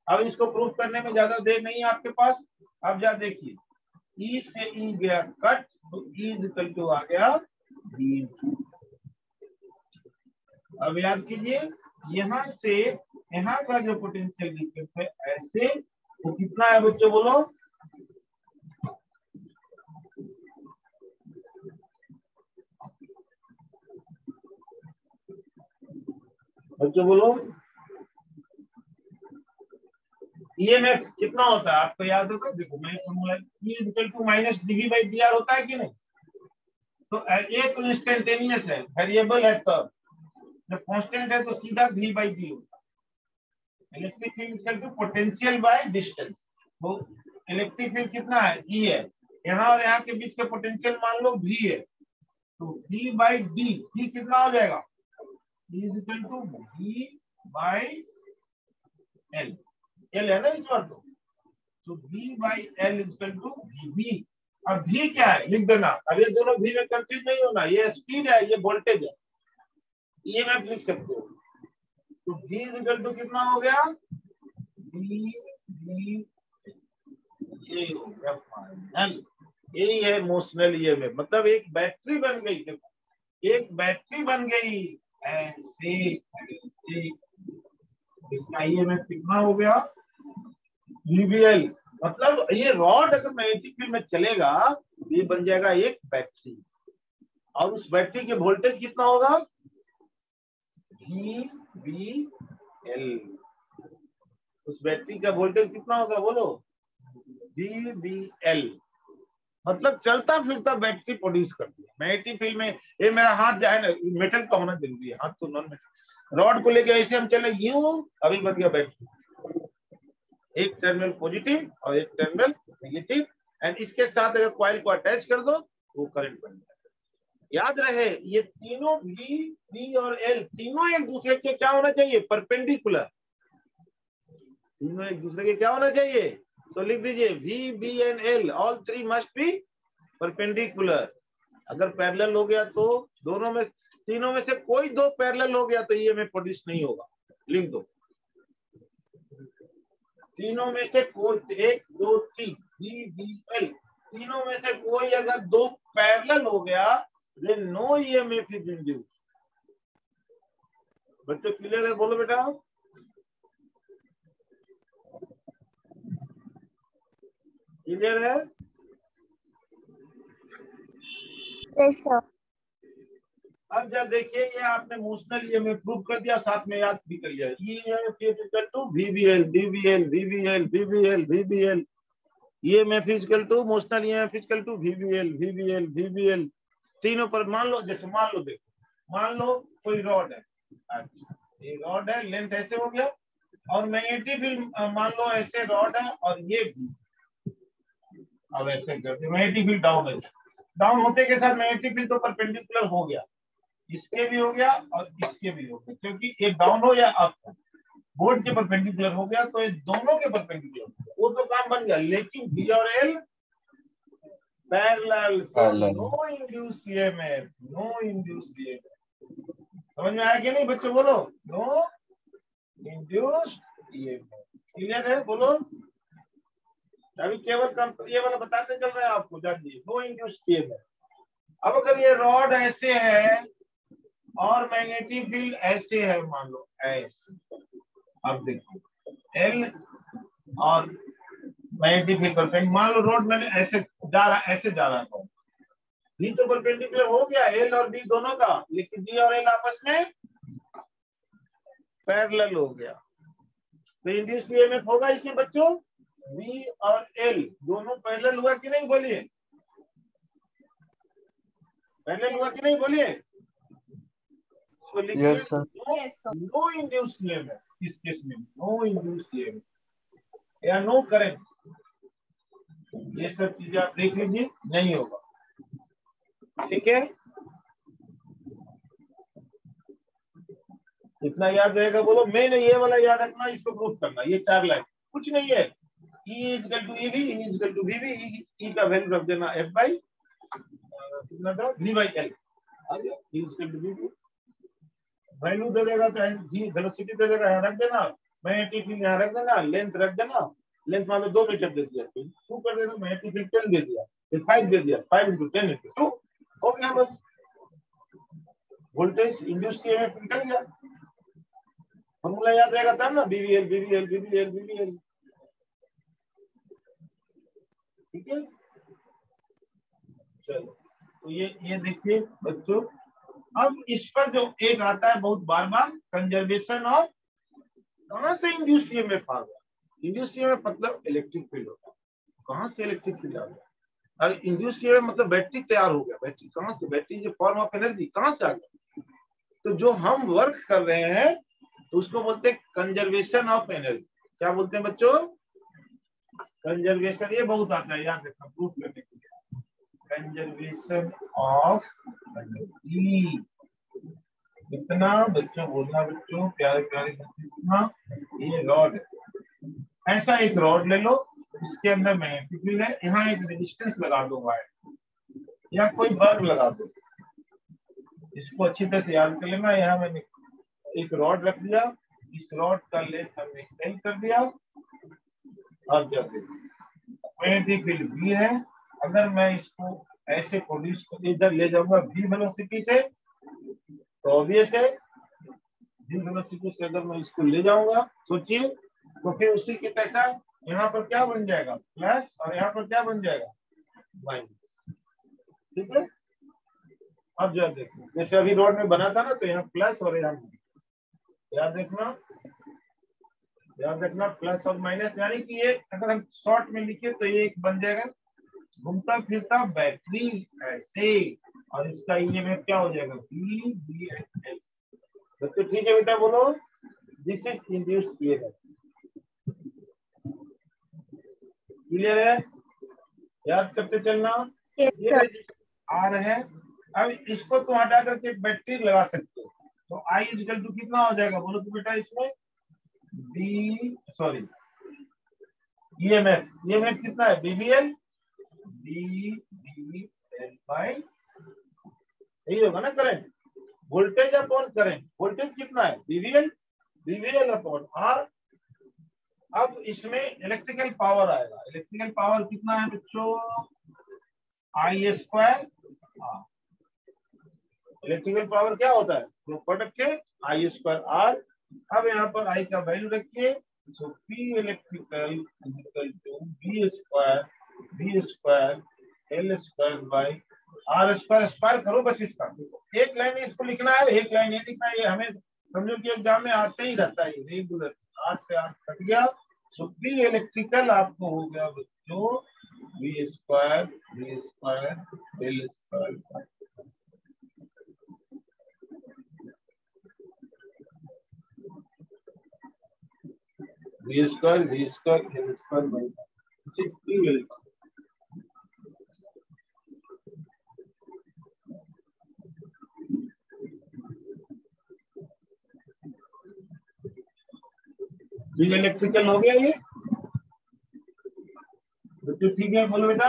अब इसको प्रूफ करने में ज्यादा देर नहीं है आपके पास, अब जा देखिए E से E गया कट, तो E इक्वल टू आ गया V। अब याद कीजिए यहाँ से यहाँ का जो पोटेंशियल डिफरेंस है ऐसे, वो कितना है बच्चों बोलो, बच्चों बोलो, ईएमएफ कितना होता है आपको याद होगा, देखो मैं formula E equal to minus dV by dr होता है कि नहीं, तो ये तो इंस्टेंटेनियस है, वेरिएबल है, तब जब कांस्टेंट है तो सीधा V बाई d होगा। Electric field equal to potential by distance, वो इलेक्ट्रिक फील्ड कितना है E है, यहाँ और यहाँ के बीच का पोटेंशियल मान लो V है, तो V बाई d, D कितना हो जाएगा, E is equal to V by L, L है ना इस बार, तो V by L is equal to V। अब V क्या है लिख देना, अब ये दोनों V में कंफ्यूज नहीं होना, ये स्पीड है ये वोल्टेज है, EMF लिख सकते हो, तो V is equal to कितना हो गया V ये हो गया फाइनल, यही है मोशनल EMF, मतलब एक बैटरी बन गई, देखो एक बैटरी बन गई ऐसे, इसका EMF कितना हो गया VBL, मतलब ये रॉड अगर मैग्नेटिक फील्ड में चलेगा ये बन जाएगा एक बैटरी, और उस बैटरी के वोल्टेज कितना होगा VBL, उस बैटरी का वोल्टेज कितना होगा बोलो VBL, मतलब चलता फिरता बैटरी प्रोड्यूस करती है मैग्नेटिक फील्ड में। ये मेरा हाथ जो है ना मेटल का होना जरूरी है, हाथ तो नॉन मेटल, रॉड को लेके ऐसे हम चले यूं, अभी बन गया बैटरी, एक टर्मिनल पॉजिटिव और एक टर्मिनल नेगेटिव, एंड इसके साथ अगर कॉइल को अटैच कर दो वो करंट बन जाएगा। याद रहे ये तीनों V और L तीनों एक दूसरे के क्या होना चाहिए, परपेंडिकुलर, तीनों एक दूसरे के क्या होना चाहिए तो लिख दीजिए V, B and L all three must be perpendicular. अगर पैरेलल हो गया तो दोनों में, तीनों में से कोई दो पैरेलल हो गया तो ईएमएफ प्रोड्यूस नहीं होगा। लिख दो, तीनों में से कोई, 1 2 3 G, B, L, तीनों में से कोई अगर दो पैरेलल हो गया then no EMF is induced. बच्चों क्लियर है? बोलो बेटा। क्लियर है? Yes, sir. अब जब देखिए ये आपने मोशनल ईएमएफ प्रूव कर दिया, साथ में याद भी कर लिया। EMF equal to VBL, VBL, VBL, VBL, VBL। EMF equal to motional EMF equal to VBL, VBL, VBL। तीनों पर मान लो, जैसे मान लो, देखो मान लो कोई रॉड है, अच्छा ये रॉड है, लेंथ ऐसे हो गया, और मैग्नेटिक फील्ड मान लो ऐसे रॉड है और ये भी, अब ऐसे करते मैग्नेटिक फील्ड डाउन है, डाउन होते के साथ मैग्नेटिक फील्ड तो परपेंडिकुलर हो गया, इसके भी हो गया और इसके भी हो गया, क्योंकि ये डाउन हो या अप बोर्ड के परपेंडिकुलर हो गया तो ये दोनों के परपेंडिकुलर हो गया, वो तो काम बन गया। लेकिन बी और L parallel, no induce EMF, no induce EMF. समझ में आया कि नहीं बच्चों? बोलो, नो इंड्यूस ईएमएफ। क्लियर है? बोलो। अभी केवल ये वाला बताते चल रहे हैं आपको, जानिए नो इंड्यूस ईएमएफ। अब अगर ये रॉड ऐसे है और मैग्नेटिक फील्ड ऐसे है, मान लो ऐसे, अब देखो एल और मैग्नेटिक फील्ड परपेंडिकुलर, मान लो रोड मैंने ऐसे जा रहा, ऐसे जा रहा था, बी तो परपेंडिकुलर हो गया एल और बी दोनों का, लेकिन बी और एल आपस में पैरेलल हो गया, तो इंड्यूस्ड ईएमएफ होगा इसमें बच्चों। बी और एल दोनों पैरेलल हुआ कि नहीं? बोलिए, पैरेलल हुआ कि नहीं? बोलिए। Yes, sir. No induced EMF, इस केस में नो इंड्यूस्ड ईएमएफ या नो करंट, ये सब चीजें आप देख लीजिए, नहीं होगा। ठीक है, इतना याद रहेगा। बोलो, मैंने ये वाला याद रखना, इसको प्रूफ करना, ये 4 लाइन कुछ नहीं है। E equal to EV, E equal to VB, E का वैल्यू रख देना F बाई कितना था, V by L, E equal to VB value दे देगा, तो जी वेलोसिटी दे देगा, यहाँ रख देना, मैग्नेटिक फील्ड यहाँ रख देना, लेंथ रख देना, लेंथ मान लो 2 मीटर दे दिया, 2 कर देना, मैग्नेटिक फील्ड 10 दे दिया, फिर 5 दे दिया, 5 × 10 × 2 हो गया बस, वोल्टेज इंड्यूस ईएमएफ निकल गया। फॉर्मूला याद रहेगा तब ना, BBL, BBL, BBL, BBL। ठीक है, चलो तो ये देखिए बच्चों, अब इस पर जो एक आता है बहुत बार बार, कंजर्वेशन ऑफ, कहां से इंड्यूस ईएमएफ आ गया? इंड्यूस ईएमएफ मतलब इलेक्ट्रिक फील्ड होता है, कहां से इलेक्ट्रिक फील्ड आ गया? और इंड्यूस ईएमएफ मतलब बैटरी तैयार हो गया, बैटरी कहां से, बैटरी जो फॉर्म ऑफ एनर्जी कहां से आ गया? तो जो हम वर्क कर रहे हैं तो उसको बोलते हैं कंजर्वेशन ऑफ एनर्जी। क्या बोलते हैं बच्चों? कंजर्वेशन, ये बहुत आता है, याद रखना प्रूफ करने के लिए, कंजर्वेशन ऑफ एनर्जी। इतना बच्चों बोलना, बच्चों प्यारे प्यारे बच्चे, इतना। ये रॉड, ऐसा एक रॉड ले लो, इसके अंदर मैग्नेटिक फील्ड है, यहाँ एक रेजिस्टेंस लगा दो वायर, या कोई बल्ब लगा दो, इसको अच्छी तरह से याद कर लेना। यहाँ मैंने एक रॉड रख दिया, इस रॉड का लेंथ हमने एक्सटेंड कर दिया, और जब मैग्नेटिक फील्ड V है, अगर मैं इसको ऐसे प्रोड्यूस इधर ले जाऊंगा V वेलोसिटी से, तो ऑब्वियस है V वेलोसिटी से अगर मैं इसको ले जाऊंगा, सोचिए, तो फिर उसी के कैसा यहाँ पर क्या बन जाएगा, प्लस, और यहाँ पर क्या बन जाएगा, माइनस। ठीक है, अब जो देखो, जैसे अभी रोड में बना था ना, तो यहाँ प्लस और यहाँ याद रखना प्लस और माइनस, यानी कि ये अगर हम शॉर्ट में लिखे तो ये एक बन जाएगा घूमता फिरता बैटरी ऐसे, और इसका ईएमएफ क्या हो जाएगा, VBL। तो ठीक है बेटा, बोलो, this is induced EMF. Clear है? याद करते चलना। ये R है, अब इसको तुम हटा करके बैटरी लगा सकते हो, तो I इक्वल टू कितना हो जाएगा, बोलो तो बेटा, इसमें ईएमएफ कितना है? बीवीएल बाई, यही होगा ना current. Voltage upon current, voltage कितना है? BVL upon R. अब इसमें इलेक्ट्रिकल पावर आएगा। इलेक्ट्रिकल पावर कितना है बच्चों? I square R. Electrical power क्या होता है? तो प्रोडक्ट के आई स्क्वायर आर। अब यहाँ पर आई का वैल्यू रखिए, तो P electrical equal to B square L square by R square. Square करो बस इसका, एक लाइन इसको लिखना है, एक लाइन ये लिखना है। ये हमें समझो कि एग्जाम में आते ही रहता है रेगुलर, आर से आर कट गया। तो पी इलेक्ट्रिकल आपको हो गया बच्चों B square L square. V square L square by 60 will electrical हो गया ये बच्चों? ठीक है, बोलो बेटा।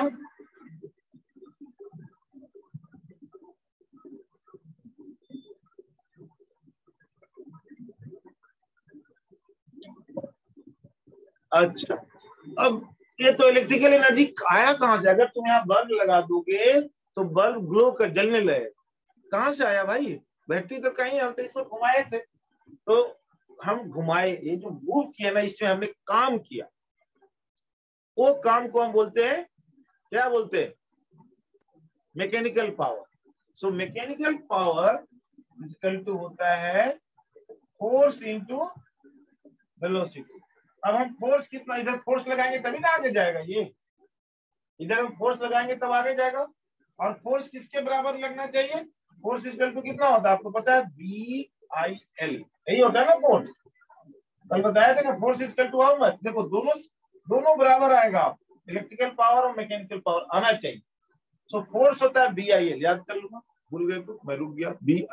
अच्छा, अब ये तो इलेक्ट्रिकल एनर्जी आया कहां से? अगर तुम यहाँ बल्ब लगा दोगे तो बल्ब ग्लो कर जलने लगे, कहां से आया भाई? बैटरी तो कहीं, हम तो इसको घुमाए थे, तो हम घुमाए, ये जो मूव किया ना, इसमें हमने काम किया, वो काम को हम बोलते हैं, क्या बोलते हैं? Mechanical power. So mechanical power equal to होता है फोर्स इंटू वेलोसिटी। अब हम फोर्स कितना, इधर फोर्स लगाएंगे तभी ना आगे जाएगा, ये इधर हम फोर्स लगाएंगे तब आगे जाएगा। और फोर्स किसके बराबर लगना चाहिए? फोर्स इक्वल टू कितना होता है आपको पता है? BIL, यही होता है ना फोर्स। कल बताया था ना, force equal to how much. देखो दोनों बराबर आएगा, इलेक्ट्रिकल पावर और मैकेनिकल पावर आना चाहिए। सो फोर्स होता है BIL, याद कर लूंगा, भूल गए तो मैं रुक गया। BIL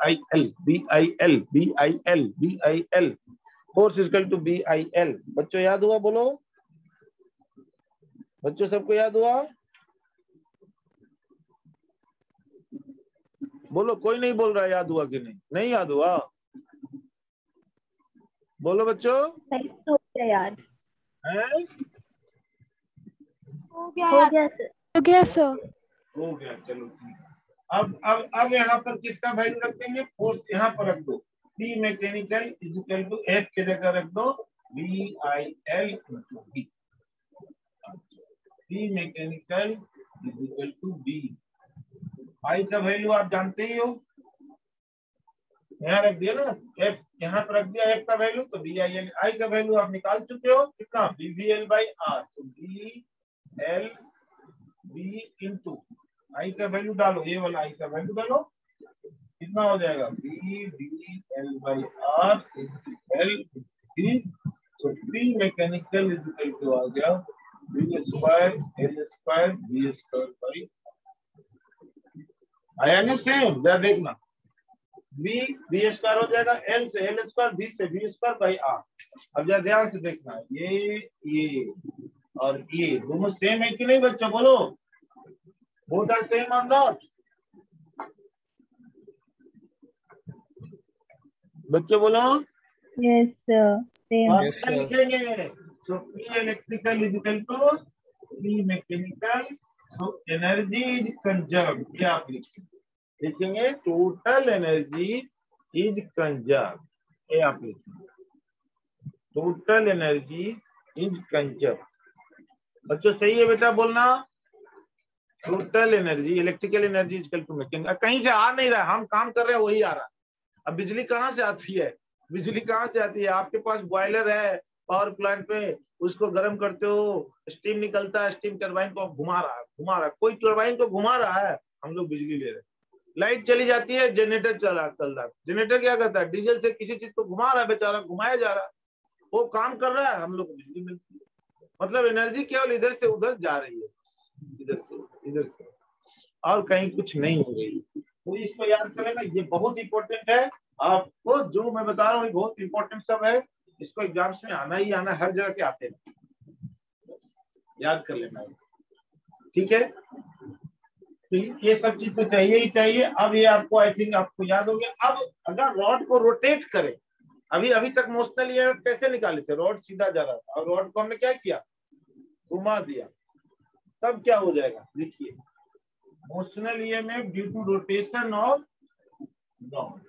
force equal to BIL। बच्चों याद हुआ? बोलो बच्चों, सबको याद हुआ? बोलो, कोई नहीं बोल रहा याद हुआ कि नहीं? नहीं याद हुआ? बोलो बच्चों। हो गया याद। है? हो गया सर। हो गया सर। हो गया, चलो ठीक है। अब यहाँ पर किसका वैल्यू रख देंगे? फोर्स यहाँ पर रख दो, P mechanical equal to F की जगह रख दो BIL into B। P mechanical equal to B। I का वैल्यू आप जानते ही हो, यहाँ रख दिया ना, F यहाँ पर रख दिया F का वैल्यू, तो BIL। I का वैल्यू आप निकाल चुके हो कितना? BVL by R। तो BL B इंटू I का वैल्यू डालो, ये वाला I का वैल्यू डालो, कितना हो जाएगा? BVL by R L B। तो P मैकेनिकल इक्वल टू आ गया B square L square B square by, आया ना सेम? जरा देखना, B स्क्वायर हो जाएगा L से L स्क्वायर, B से B स्क्वायर बाई R। अब जरा ध्यान से देखना, ये और ये दोनों सेम है कि नहीं बच्चों? बोलो, both are same or not? बच्चों बोलो। Yes sir, same. Yes, sir. लिखेंगे, so P electrical is equal to P mechanical, so energy is conserved, ये आप लिखेंगे टोटल एनर्जी इज कंजर्व, ये आप लिखेंगे टोटल एनर्जी इज कंजर्व। बच्चों सही है बेटा बोलना? Total energy, electrical energy equal to mechanical. कहीं से आ नहीं रहा, हम काम कर रहे हैं वही आ रहा है। अब बिजली कहाँ से आती है? बिजली कहाँ से आती है? आपके पास बॉयलर है पावर प्लांट पे, उसको गर्म करते हो, स्टीम निकलता है, स्टीम टरबाइन को घुमा रहा है, कोई टरबाइन को घुमा रहा है, हम लोग बिजली ले रहे हैं। लाइट चली जाती है, जनरेटर चल रहा है, जनरेटर क्या करता है? डीजल से किसी चीज को घुमा रहा है, बेचारा घुमाया जा रहा है, वो काम कर रहा है, हम लोग को बिजली मिलती है। मतलब एनर्जी केवल इधर से उधर जा रही है, इधर से और कहीं कुछ नहीं हो रही। तो इसको याद कर लेना, ये बहुत इंपॉर्टेंट है। आपको जो मैं बता रहा हूँ बहुत इंपॉर्टेंट सब है, इसको एग्जाम्स में आना ही आना, हर जगह के आते हैं। याद कर लेना, ठीक है। तो ये सब चीज तो चाहिए ही चाहिए। अब ये आपको आई थिंक आपको याद हो गया। अब अगर रॉड को रोटेट करें, अभी तक मोशनल ईएमएफ कैसे निकाले थे, रॉड सीधा जा रहा था और रॉड को हमने क्या किया, घुमा दिया, तब क्या हो जाएगा देखिए, motional EMF due to rotation of rod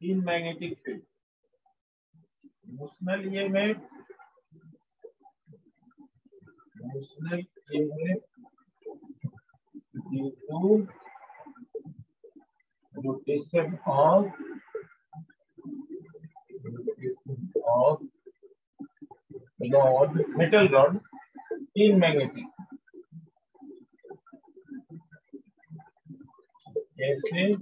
in magnetic field, motional EMF due to rotation of rod, metal rod in magnetic, ऐसे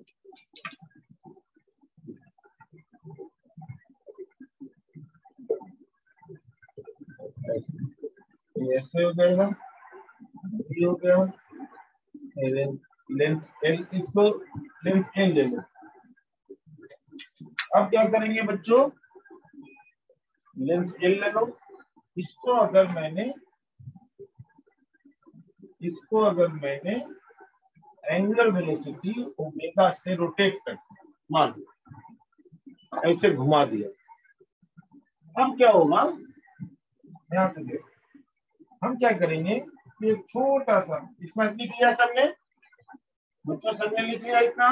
ऐसे हो जाएगा, ये हो गया लेंथ एल, इसको लेंथ एल ले लो। अब क्या करेंगे बच्चों, लेंथ एल ले लो। इसको अगर मैंने एंगुलर वेलोसिटी ओमेगा से रोटेट कर, मान ऐसे घुमा दिया, अब क्या होगा, ध्यान से देखो, हम क्या करेंगे, एक छोटा सा इसमें लिख लिया सबने, बच्चों सबने लिख लिया इतना,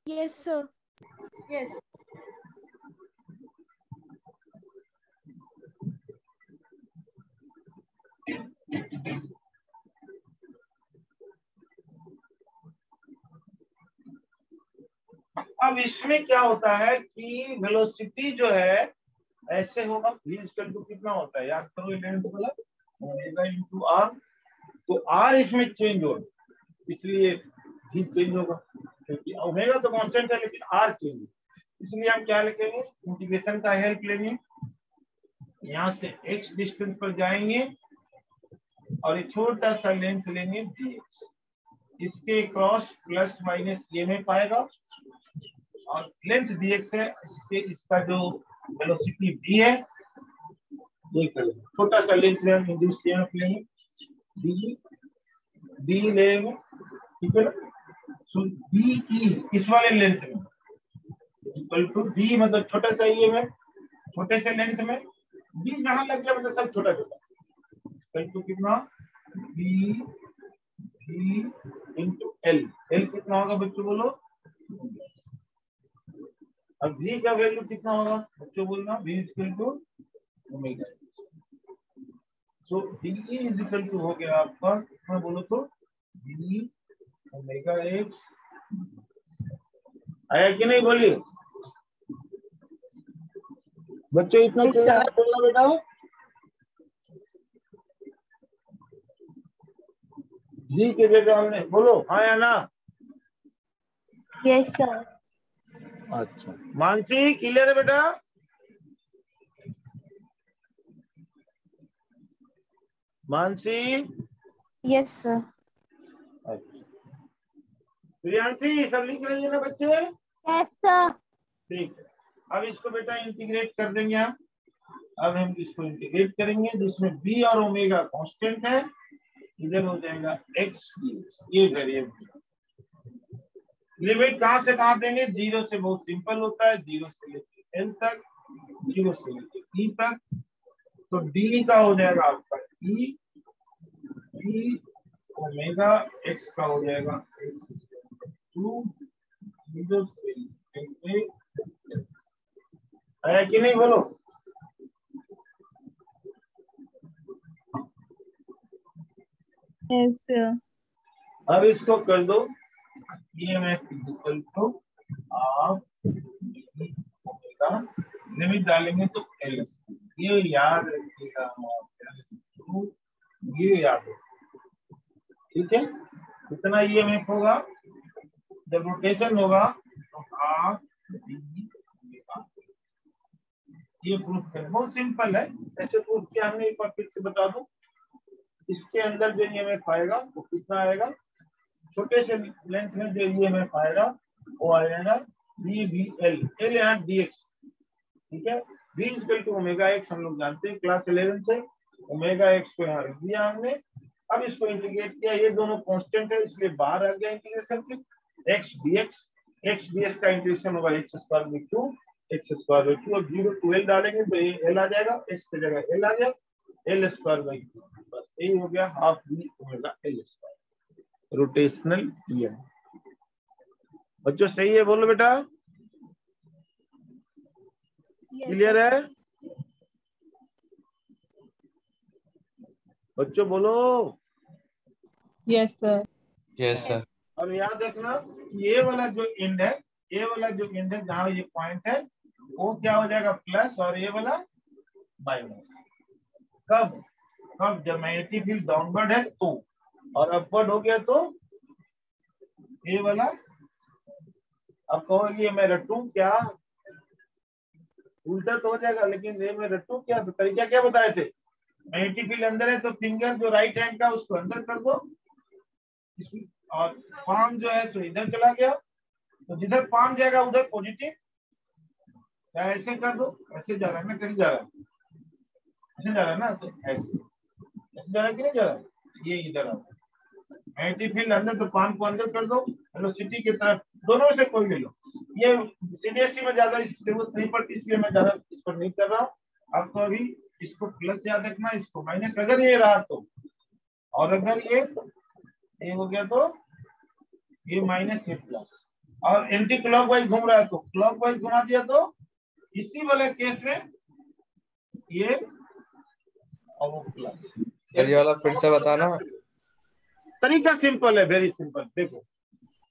यस सर। Yes. अब इसमें क्या होता है कि वेलोसिटी जो है ऐसे होगा, v इक्वल टू कितना होता है, याद करो, लेंथ बोला ओमेगा इनटू आर, तो आर इसमें चेंज होगा, इसलिए v चेंज होगा, क्योंकि ओमेगा तो कांस्टेंट है लेकिन आर चेंज है, इसलिए हम क्या लिखेंगे, इंटीग्रेशन का हेल्प लेंगे, यहाँ से x डिस्टेंस पर जाएंगे और एक छोटा सा लेंथ लेंगे dx, इसके क्रॉस प्लस माइनस ये में पाएगा और लेंथ dx है, इसका जो वेलोसिटी v है ये करेंगे, छोटा सा लेंथ में हम इंड्यूस लेंगे d लेंगे, ठीक है ना। सो de इस वाले लेंथ में इक्वल टू d, मतलब छोटा सा ये में, छोटे से लेंथ में d जहां लग गया मतलब सब छोटा छोटा, इक्वल टू कितना b इंटू एल, एल कितना होगा बच्चों बोलो, अब v का वैल्यू कितना होगा बच्चों बोलना, v equal to omega, so d is equal to हो गया आपका कितना बोलो तो v ओमेगा x, आया कि नहीं बोलिए बच्चों, इतना क्लियर है बोलना बेटा, जी के जगह हमने बोलो हाँ या ना, यस सर। अच्छा मानसी क्लियर है बेटा, मानसी, यस सर। अच्छा प्रियांशी, सब लिख रही है ना बच्चे, यस सर। ठीक है। अब इसको बेटा इंटीग्रेट कर देंगे हम, अब हम इसको इंटीग्रेट करेंगे जिसमें b और ओमेगा कांस्टेंट है, इधर हो जाएगा x dx, ये वेरिएबल, लिमिट कहां से कहां देंगे, 0 से, बहुत सिंपल होता है, 0 से लेके l तक, 0 से लेके e तक, तो d का हो जाएगा आपका e, e ओमेगा x का हो जाएगा x2, 0 से लेके, आया कि नहीं बोलो, यस सर। अब इसको कर दो EMF इक्वल टू आप ओमेगा, लिमिट डालेंगे तो L, ये याद रखिएगा, ये याद है, ठीक है। कितना EMF होगा जब रोटेशन होगा तो आप ये प्रूफ करें, बहुत सिंपल है, ऐसे प्रूफ किया हमने, एक बार फिर से बता दूं, इसके अंदर जो EMF आएगा वो कितना आएगा, छोटे से लेंथ में जो EMF आएगा वो आएगा VBL, L यहाँ dx, ठीक है, v equal to omega x हम लोग जानते हैं क्लास 11 से, ओमेगा एक्स को यहाँ रख दिया हमने। अब इसको इंटीग्रेट किया, ये दोनों कांस्टेंट है इसलिए बाहर आ गया इंटीग्रेशन से, x dx का इंटीग्रेशन होगा x स्क्वायर बाई 2 और 0 टू l डालेंगे तो l आ जाएगा, x की जगह l आ गया, l स्क्वायर बाई 2, बस यही हो गया half v omega l square rotational EM. बच्चों सही है, बोलो बेटा, क्लियर है बच्चों, बोलो। Yes sir. Yes sir. और याद रखना ये वाला जो एंड है, जहाँ ये पॉइंट है वो क्या हो जाएगा प्लस, और ये वाला माइनस। कब जब मैग्नेटिक फील्ड डाउनवर्ड है तो, और अपवर्ड हो गया तो ये वाला। अब कहोगे ये मैं रटूं क्या, उल्टा तो हो जाएगा, लेकिन ये मैं रटूं क्या, तो तरीका क्या बताए थे, मैग्नेटिक फील्ड अंदर है तो फिंगर जो राइट हैंड का उसको अंदर कर दो, और पाम जो है सो इधर चला गया, तो जिधर पाम जाएगा उधर पॉजिटिव, या ऐसे कर दो, ऐसे जा रहा है ना, कैसे जा रहा है, ऐसे जा रहा है ना, तो ऐसे जा रहा है कि नहीं जा रहा है, ये इधर आओ, मैग्नेटिक फील्ड अंदर तो पाम को अंदर कर दो, वेलोसिटी की तरफ, दोनों में से कोई ले लो। ये सीडीएससी में ज्यादा इसकी जरूरत नहीं पड़ती इसलिए मैं ज्यादा इस पर नहीं कर रहा हूँ। अब तो अभी इसको प्लस याद रखना, इसको माइनस अगर ये रहा तो, और अगर ये हो गया तो ये माइनस ये प्लस, और एंटी क्लॉकवाइज घूम रहा है तो क्लॉकवाइज घुमा दिया, तो इसी वाले केस में ये और वो प्लस। ये वाला फिर से बताना। तरीका सिंपल है, वेरी सिंपल। देखो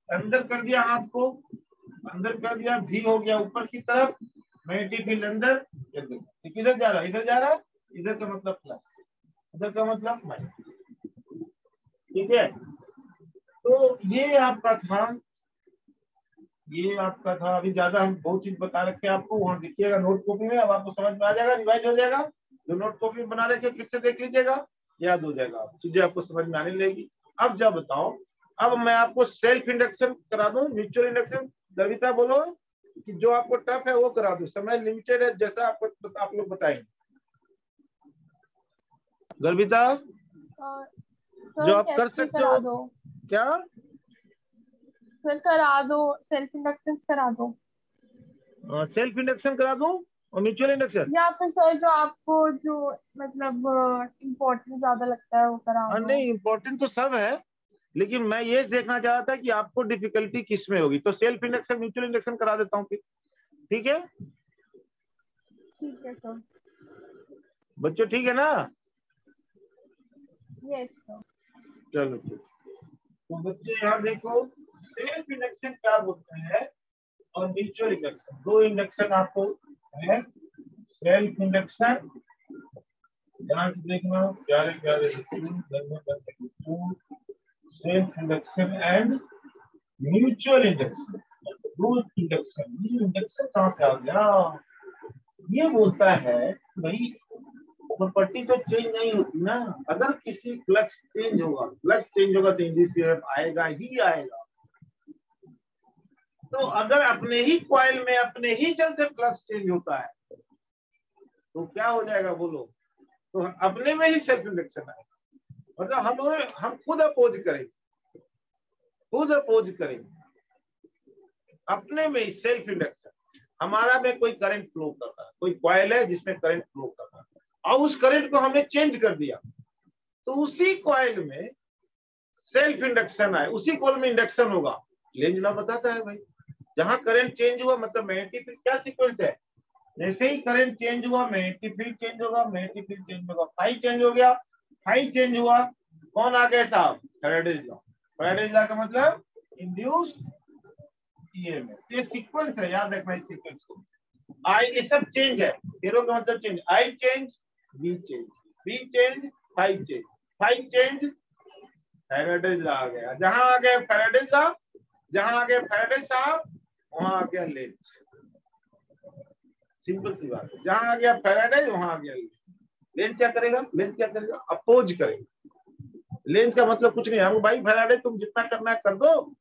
अंदर कर दिया हाथ को, अंदर कर दिया, भी हो गया ऊपर की तरफ, मैग्नेटिक फील्ड अंदर, किधर जा रहा है, इधर जा रहा है, इधर का मतलब प्लस, इधर का मतलब माइनस, ठीक है। तो ये आपका था, अभी ज्यादा हम बहुत चीज बता रखे आपको, वहां देखिएगा नोट कॉपी में, अब आपको समझ में आ जाएगा, रिवाइज हो जाएगा, जो नोट कॉपी में बना रखे फिर से देख लीजिएगा, याद हो जाएगा, चीजें आपको समझ में आने लगेगी। अब जब बताओ, अब मैं आपको सेल्फ इंडक्शन करा दूं, म्यूचुअल इंडक्शन, दर्विता बोलो कि जो आपको टफ है वो करा दूं, समय लिमिटेड है, जैसा आपको आप लोग बताएंगे। गर्विता जो आप कर सकते हो क्या, सर करा दो, सेल्फ इंडक्टेंस करा दो, सेल्फ इंडक्शन करा दूं और म्यूचुअल इंडक्शन, या फिर सर जो आपको जो मतलब इम्पोर्टेंट ज्यादा लगता है वो करा दो। नहीं इम्पोर्टेंट तो सब है, लेकिन मैं ये देखना चाह रहा था कि आपको डिफिकल्टी किस में होगी, तो सेल्फ इंडक्शन म्यूचुअल इंडक्शन करा देता हूँ फिर, ठीक है। ठीक है सर। बच्चों ठीक है ना, यस सर। चलो ठीक। तो बच्चे यहाँ देखो, सेल्फ इंडक्शन क्या बोलते हैं और म्यूचुअल इंडक्शन, दो इंडक्शन आपको है। सेल्फ इंडक्शन ध्यान से देखना, प्यारे प्यारे self induction and mutual induction. दो इंडक्शन, ये इंडक्शन कहाँ से आ गया, ये बोलता है भाई प्रॉपर्टी तो चेंज नहीं होती ना, अगर किसी फ्लक्स चेंज होगा तो इंड्यूस आएगा ही आएगा। तो अगर अपने ही कॉइल में अपने ही चलते फ्लक्स चेंज होता है तो क्या हो जाएगा बोलो, तो अपने में ही सेल्फ इंडक्शन आएगा, मतलब हम खुद अपोज करेंगे अपने में ही सेल्फ इंडक्शन। हमारा में कोई करंट फ्लो कर रहा है, कोई कॉइल है जिसमें करंट फ्लो कर रहा है, और उस करंट को हमने चेंज कर दिया, तो उसी कॉइल में सेल्फ इंडक्शन आए, उसी कॉइल में इंडक्शन होगा। लेंज लॉ बताता है भाई, जहां करंट चेंज हुआ मतलब मैग्नेटिक फील्ड क्या सीक्वेंस है, जैसे ही करंट चेंज हुआ मैग्नेटिक फील्ड चेंज होगा, मैग्नेटिक फील्ड चेंज होगा, फाई चेंज हो गया, फाई चेंज हुआ, कौन आ गया साहब, फैराडेज लॉ। फैराडेज लॉ का मतलब इंड्यूस्ड ईएमएफ, ये सीक्वेंस है, याद रखना इस सीक्वेंस को। आई ये सब चेंज है, एरो का मतलब change, I change, B change, B change, phi change, phi change, Faraday's law आ गया। जहां आ गया फैराडेज लॉ, जहां आ गया फैराडेज साहब, वहां आ गया लेंज। सिंपल सी बात है, जहां आ गया फैराडेज वहां आ गया लेंज। लेंज क्या करेगा, अपोज करेगा। लेंज का मतलब कुछ नहीं है, भाई फैराडेज तुम जितना करना है कर दो,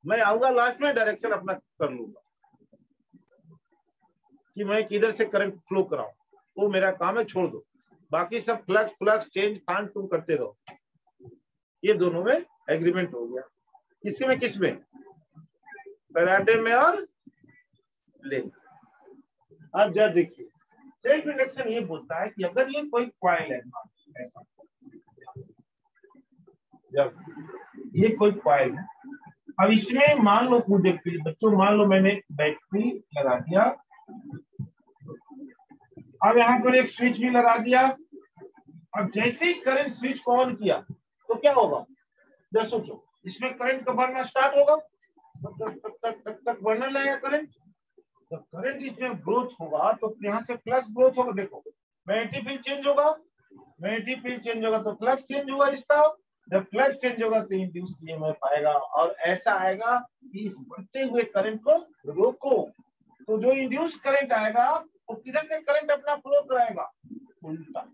मैं आऊंगा लास्ट में डायरेक्शन अपना कर लूंगा, कि मैं किधर से करंट फ्लो कराऊं, वो मेरा काम है, छोड़ दो। बाकी सब फ्लक्स चेंज फान तुम करते रहो। ये दोनों में एग्रीमेंट हो गया। किसमें फैराडे में और ले। अब जरा देखिए, सेल्फ इंडक्शन ये बोलता है कि अगर ये कोई कॉइल है ऐसा, जब ये कोई कॉइल है, अब इसमें मान लो बच्चों, मान लो मैंने बैटरी लगा दिया, अब यहाँ पर एक स्विच भी लगा दिया। अब जैसे ही करंट स्विच को ऑन किया तो क्या होगा, जब सोचो इसमें करंट का बढ़ना स्टार्ट होगा, तक बढ़ने लगेगा करंट। जब करंट इसमें ग्रोथ होगा तो यहाँ से प्लस ग्रोथ होगा। देखो मैग्नेटिक फील्ड चेंज होगा, मैग्नेटिक फील्ड चेंज होगा तो फ्लक्स चेंज होगा इसका। जब फ्लक्स चेंज होगा तो इंड्यूस ईएमएफ आएगा, और ऐसा आएगा कि इस बढ़ते हुए करंट को रोको। तो जो इंड्यूस करंट आएगा वो किधर से करंट अपना फ्लो कराएगा, उल्टा।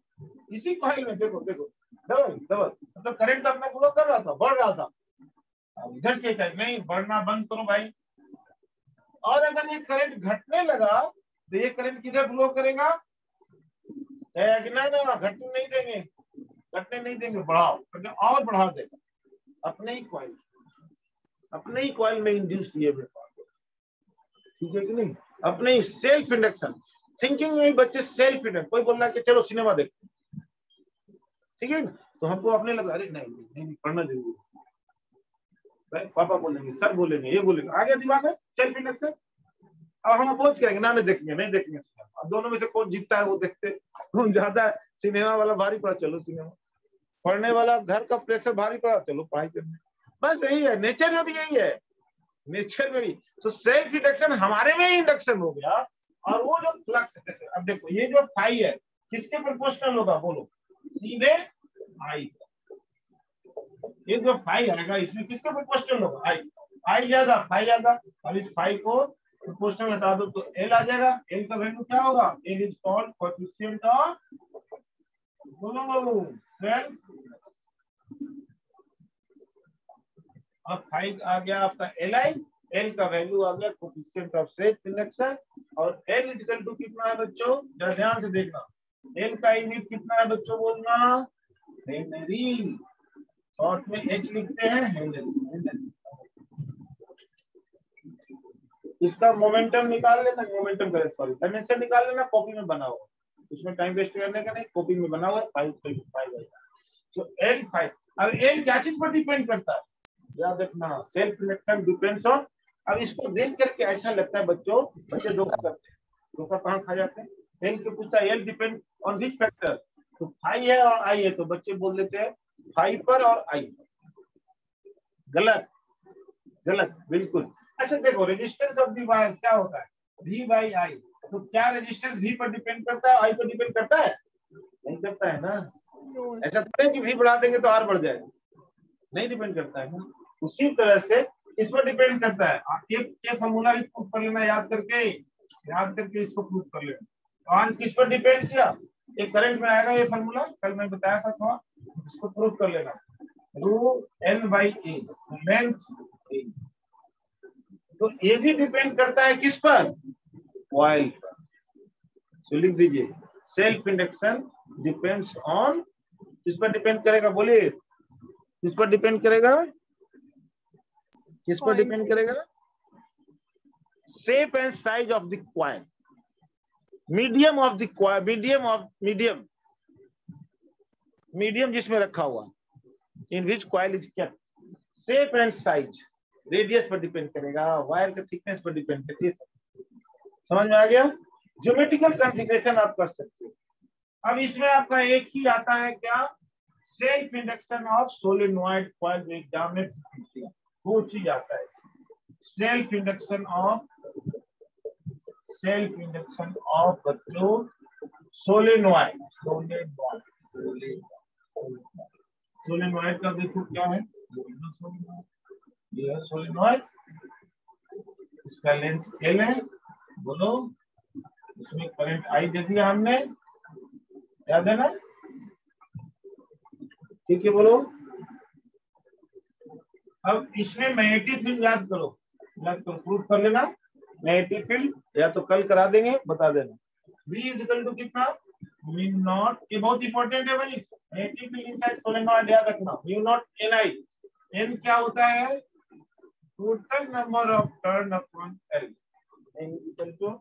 इसी कॉइल में देखो डबल मतलब करंट अपना फ्लो कर रहा था, बढ़ रहा था, अब इधर से नहीं बढ़ना बंद करो भाई। और अगर ये करंट घटने लगा तो ये करंट किधर फ्लो करेगा, ना घटने नहीं देंगे, बढ़ाओ, और बढ़ा देगा अपने ही कॉइल में इंड्यूस ईएमएफ। ठीक है कि नहीं, अपने ही सेल्फ इंडक्शन थिंकिंग में बच्चे सेल्फ इंडक्शन। कोई बोल रहा है कि चलो सिनेमा देखते, ठीक है, तो हमको अपने लगा अरे नहीं पढ़ना जरूरी है, पापा बोलेंगे, सर बोलेंगे, ये बोलेंगे, आ गया दिमाग में सेल्फ इंडक्शन। अब हम अपोज करेंगे नहीं देखेंगे सिनेमा। अब दोनों में से कौन जीतता है वो देखते, कौन ज्यादा सिनेमा वाला भारी पड़ा, चलो सिनेमा, पढ़ने वाला घर का प्रेशर भारी पड़ा, चलो पढ़ाई करने। बस यही है, नेचर में भी यही है, नेचर में भी। तो सेल्फ इंडक्शन हमारे में ही इंडक्शन हो गया। और वो जो फ्लक्स है, अब देखो ये जो फाई है किसके प्रोपोर्शनल होगा, बोलो, सीधे आई। ये जो फाई आएगा इसमें किसके प्रोपोर्शनल होगा, आई। फाई ज्यादा। अब इस फाई को प्रोपोर्शनल हटा दो तो एल आ जाएगा। एल का वैल्यू क्या होगा, L is called coefficient of self. अब फाई आ गया आपका एल आई, एल का वैल्यू आ गया कोएफिशिएंट ऑफ सेल्फ इंडक्शन। और एल इज इक्वल टू कितना है बच्चों, जरा ध्यान से देखना, एल का यूनिट कितना है बच्चों, बोलना हेनरी। शॉर्ट में एच लिखते हैं, हेनरी। इसका मोमेंटम निकाल लेना, डायमेंशन निकाल लेना, कॉपी में बना हुआ, उसमें टाइम वेस्ट करने का नहीं, कॉपी में बना हुआ है 5.5। तो एल 5। अब एल क्या चीज पर डिपेंड करता है, याद रखना, सेल्फ इंडक्शन डिपेंड्स ऑन। अब इसको देख करके ऐसा लगता है बच्चे धोखा करते हैं, धोखा कहाँ खा जाते हैं। एल के पूछता है L depend on which factor, तो फाई है और आई है, तो बच्चे बोल देते हैं फाई पर और आई पर। गलत बिल्कुल। अच्छा देखो, रेजिस्टेंस ऑफ दी वायर क्या होता है, V बाई आई। तो क्या रेजिस्टेंस V पर डिपेंड करता है, आई पर डिपेंड करता है, नहीं करता है ना। ऐसा तो नहीं कि V बढ़ा देंगे तो R बढ़ जाएगा, नहीं डिपेंड करता है ना। उसी तरह से इस पर डिपेंड करता है। एक फॉर्मूला भी प्रूफ कर लेना, याद करके इसको प्रूफ कर लेना। तो आज किस पर डिपेंड किया, एक करंट में आएगा ये फॉर्मूला, कल मैं बताया था थोड़ा, इसको प्रूफ कर लेना। रू L by A, length A। तो ये भी डिपेंड करता है किस पर, कॉइल पर। तो लिख दीजिए, सेल्फ इंडक्शन डिपेंड्स ऑन, किस पर डिपेंड करेगा, बोलिए किस पर डिपेंड करेगा, किस पर डिपेंड करेगा, shape and size of the coil, medium of the coil, medium जिसमें रखा हुआ, in which coil is kept. Shape and size radius पर डिपेंड करेगा, वायर के थिकनेस पर डिपेंड करेगा। समझ में आ गया, ज्योमेट्रिकल कॉन्फ़िगरेशन आप कर सकते हो। अब इसमें आपका एक ही आता है क्या, self induction of solenoid coil. Exam में दो चीज आता है, सेल्फ इंडक्शन ऑफ बच्चों सोलेनॉइड का देखो क्या है, ये है सोलेनॉइड, इसका लेंथ L है, बोलो, इसमें करंट I दे दिया हमने, याद है ना, ठीक है बोलो। अब इसमें मैग्नेटिक फील्ड याद करो, प्रूफ कर लेना। नेगेटिव फील्ड, या तो कल करा देंगे, बता देना। V इज इक्वल टू कितना, म्यू नॉट, ये बहुत इंपॉर्टेंट है भाई, नेगेटिव फील्ड इनसाइड सोलेनॉइड याद रखना, म्यू नॉट Ni, N क्या होता है, total number of turn upon L, N equal to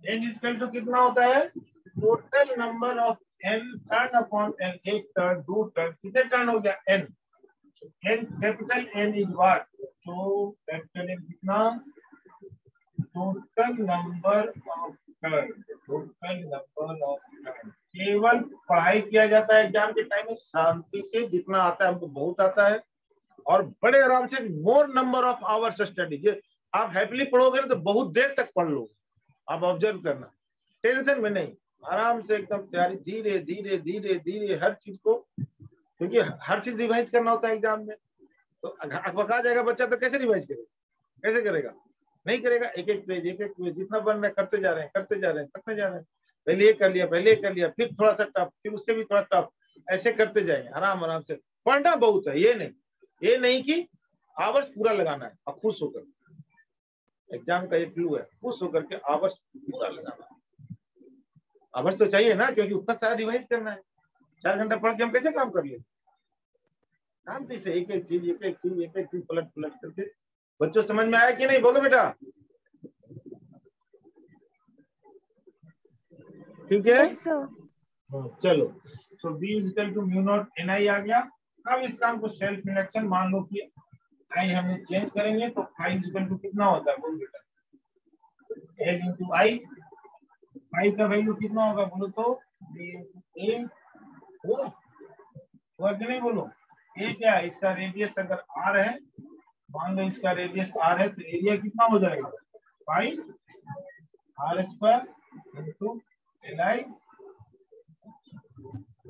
N equal to कितना होता है, total number of N turn upon N, एक टर्न, दो टर्न, कितने टर्न हो गया N, N capital N is what, तो कैपिटल N कितना, total number of turn, total number of turn. केवल पढ़ाई किया जाता है एग्जाम के टाइम में शांति से, जितना आता है हमको बहुत आता है, और बड़े आराम से, मोर नंबर ऑफ आवर्स स्टडी। आप हैप्पीली पढ़ोगे ना तो बहुत देर तक पढ़ लोगे, आप ऑब्जर्व करना, टेंशन में नहीं, आराम से एकदम तैयारी, धीरे धीरे धीरे धीरे हर चीज को, क्योंकि हर चीज रिवाइज करना होता है एग्जाम में, तो अकबका जाएगा बच्चा तो कैसे रिवाइज करेगा, कैसे करेगा, नहीं करेगा, एक एक पेज जितना बन रहा है करते जा रहे हैं, करते जा रहे हैं, करते जा रहे हैं, पहले ये कर लिया, पहले ये कर लिया, फिर थोड़ा सा टफ, फिर उससे भी थोड़ा टफ, ऐसे करते जाएंगे आराम आराम से। पढ़ना बहुत है, ये नहीं कि आवर्स पूरा लगाना है, अब खुश होकर, एग्जाम का एक क्लू है, खुश होकर के आवर्स पूरा लगाना है, आवर्स तो चाहिए ना, क्योंकि उतना सारा रिवाइज करना है, 4 घंटा पढ़ के हम कैसे काम कर ले, शांति से एक एक चीज पलट करके। बच्चों समझ में आया कि नहीं, बोलो बेटा, ठीक है, चलो। तो B is equal to mu naught Ni आ गया। अब इस काम को सेल्फ इंडक्शन मान लो कि I हमने चेंज करेंगे, तो I इज इक्वल टू कितना होता है, बोलो बेटा, L इंटू I, I का वैल्यू कितना होगा, बोलो तो A हुआ कि नहीं, बोलो A क्या है, इसका रेडियस अगर R है, मान लो इसका रेडियस R है, तो एरिया कितना हो जाएगा, पाई R square into Li।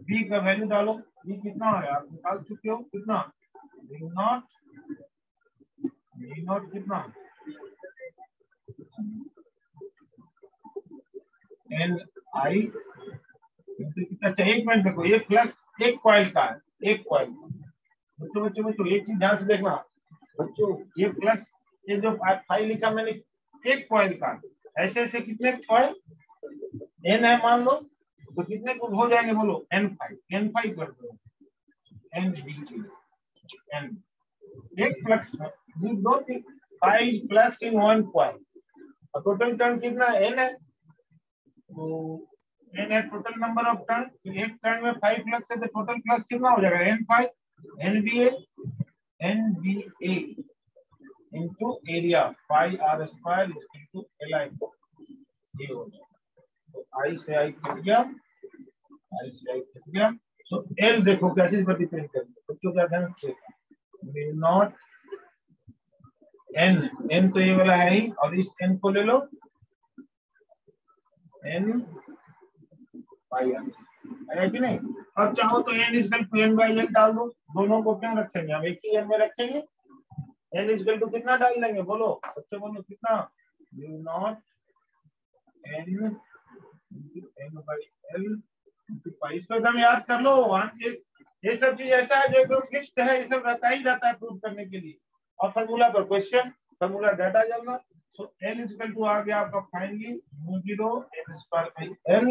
B का वैल्यू डालो, B कितना है आप निकाल चुके हो, कितना, म्यू नॉट कितना, Ni इंटू कितना, अच्छा एक मिनट देखो, ये प्लस एक कॉइल का है, एक कॉइल, बच्चों एक चीज ध्यान से देखना बच्चों, ये प्लस, ये जो 5 लिखा मैंने, एक कॉइल का, ऐसे ऐसे कितने कॉइल N है मान लो, तो कितने कुल हो जाएंगे, बोलो N5 कर दो, NB N, एक फ्लक्स में दो 5 फ्लक्स इन 1 कॉइल, और टोटल टर्न कितना N है, तो N है टोटल नंबर ऑफ टर्न, तो एक टर्न में 5 फ्लक्स है, तो टोटल फ्लक्स कितना हो जाएगा, N5 NBA into area pi R square into Li, ये हो जाएगा, तो I से I कट गया, तो L देखो क्या चीज पर डिपेंड करता है बच्चों, क्या ध्यान से, म्यू नॉट N तो ये वाला है ही, और इस N को ले लो, N पाई R है कि नहीं। अब चाहो तो N is equal to N by L डाल दो, दोनों को क्यों रखेंगे, हम एक ही N में रखेंगे, N इज इक्वल टू कितना डाल देंगे, बोलो बच्चों, बोलो कितना, mu naught N by L into पाई, इसको एकदम याद कर लो, ये सब चीज ऐसा है जो एकदम फिक्स्ड है, ये सब रहता ही रहता है प्रूव करने के लिए, और फार्मूला पर क्वेश्चन, फार्मूला डाटा जानना। So L is equal to आ गया आपका finally mu 0 N square by L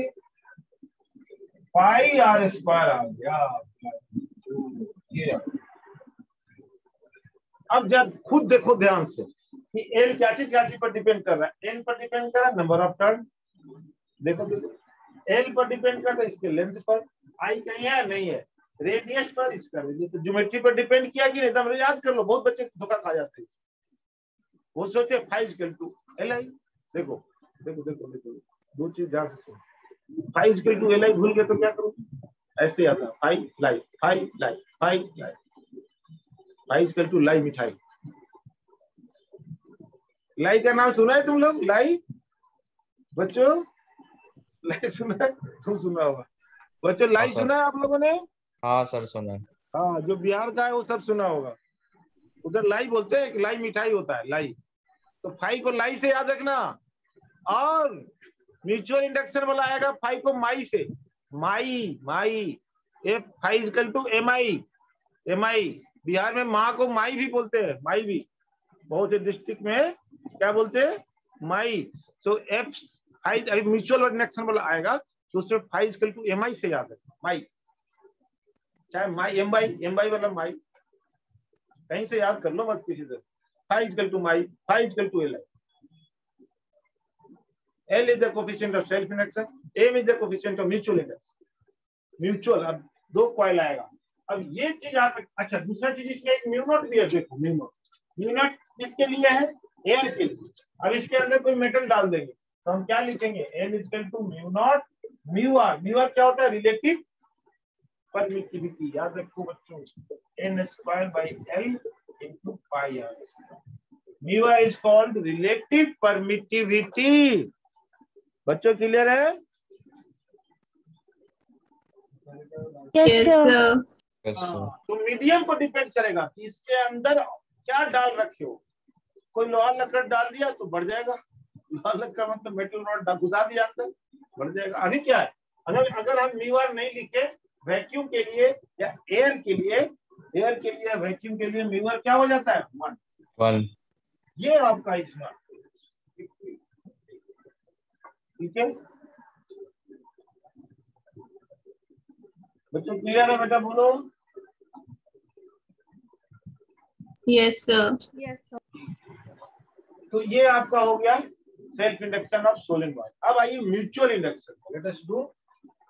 pi R square आ गया, ये। अब जब खुद देखो ध्यान से कि L क्या चीज पर डिपेंड कर रहा है, N पर डिपेंड कर रहा है, नंबर ऑफ टर्न, देखो L पर डिपेंड करता है इसके लेंथ पर, I कहीं है नहीं है, रेडियस पर, इसका रेडियस, तो ज्योमेट्री पर डिपेंड किया कि एकदम याद कर लो, बहुत बच्चे धोखा खा जाते हैं, वो सोचते हैं 5 इक्वल टू Li, देखो दो चीज ध्यान से सुनो, 5 इक्वल टू Li भूल गए तो क्या करो, ऐसे आता है 5 इक्वल टू लाई मिठाई, लाई का नाम सुना है तुम लोग, लाई बच्चों, लाई सुना है, तुम सुना होगा, बच्चों हाँ लाई सर। सुना है आप लोगों ने? हाँ सर सुना है। हाँ, जो बिहार का है वो सब सुना होगा। उधर लाई बोलते हैं, लाई मिठाई होता है लाई। तो फाई को लाई से याद रखना, और म्यूचुअल इंडक्शन वाला आएगा फाई को माई से। माई माई, F phi equal to M I. M I, Bihar में माँ को माई भी बोलते हैं, माई भी। बहुत से डिस्ट्रिक्ट में क्या बोलते हैं? माई। सो एफ फाई म्यूचुअल इंडक्शन वाला आएगा तो उसमें फाई इक्वल टू एम आई से याद है, माई। चाहे माई एम बाई वाला माई कहीं से याद कर लो मत किसी से। Phi equal to my, phi equal to L. L is the coefficient of self induction, M is the coefficient of mutual induction. Mutual, अब दो कॉइल आएगा। अब ये चीज आप, अच्छा दूसरा चीज इसमें एक म्यू नॉट भी है, देखो म्यू नॉट। म्यू नॉट किसके लिए है? एयर के लिए। अब इसके अंदर कोई मेटल डाल देंगे तो हम क्या लिखेंगे? N equal to mu naught mu r. Mu r क्या होता है? Relative permittivity. याद रखो बच्चों, N square by L into pi r. Mu r is called relative permittivity. बच्चों क्लियर है? Yes sir. Yes sir. तो मीडियम को डिपेंड करेगा कि इसके अंदर क्या डाल रखे हो। कोई लोहा लकड़ डाल दिया तो बढ़ जाएगा। लोहा लकड़ मतलब मेटल रॉड घुसा दिया अंदर, बढ़ जाएगा। अभी क्या है, अगर हम म्यू आर नहीं लिखे वैक्यूम के लिए या एयर के लिए, वैक्यूम के लिए म्यू आर क्या हो जाता है? 1। ये आपका इसमें, ठीक है बच्चों? क्लियर है बेटा? बोलो। Yes sir. Yes sir. तो ये आपका हो गया सेल्फ इंडक्शन ऑफ सोलेनॉइड। अब आइए mutual induction, let us do.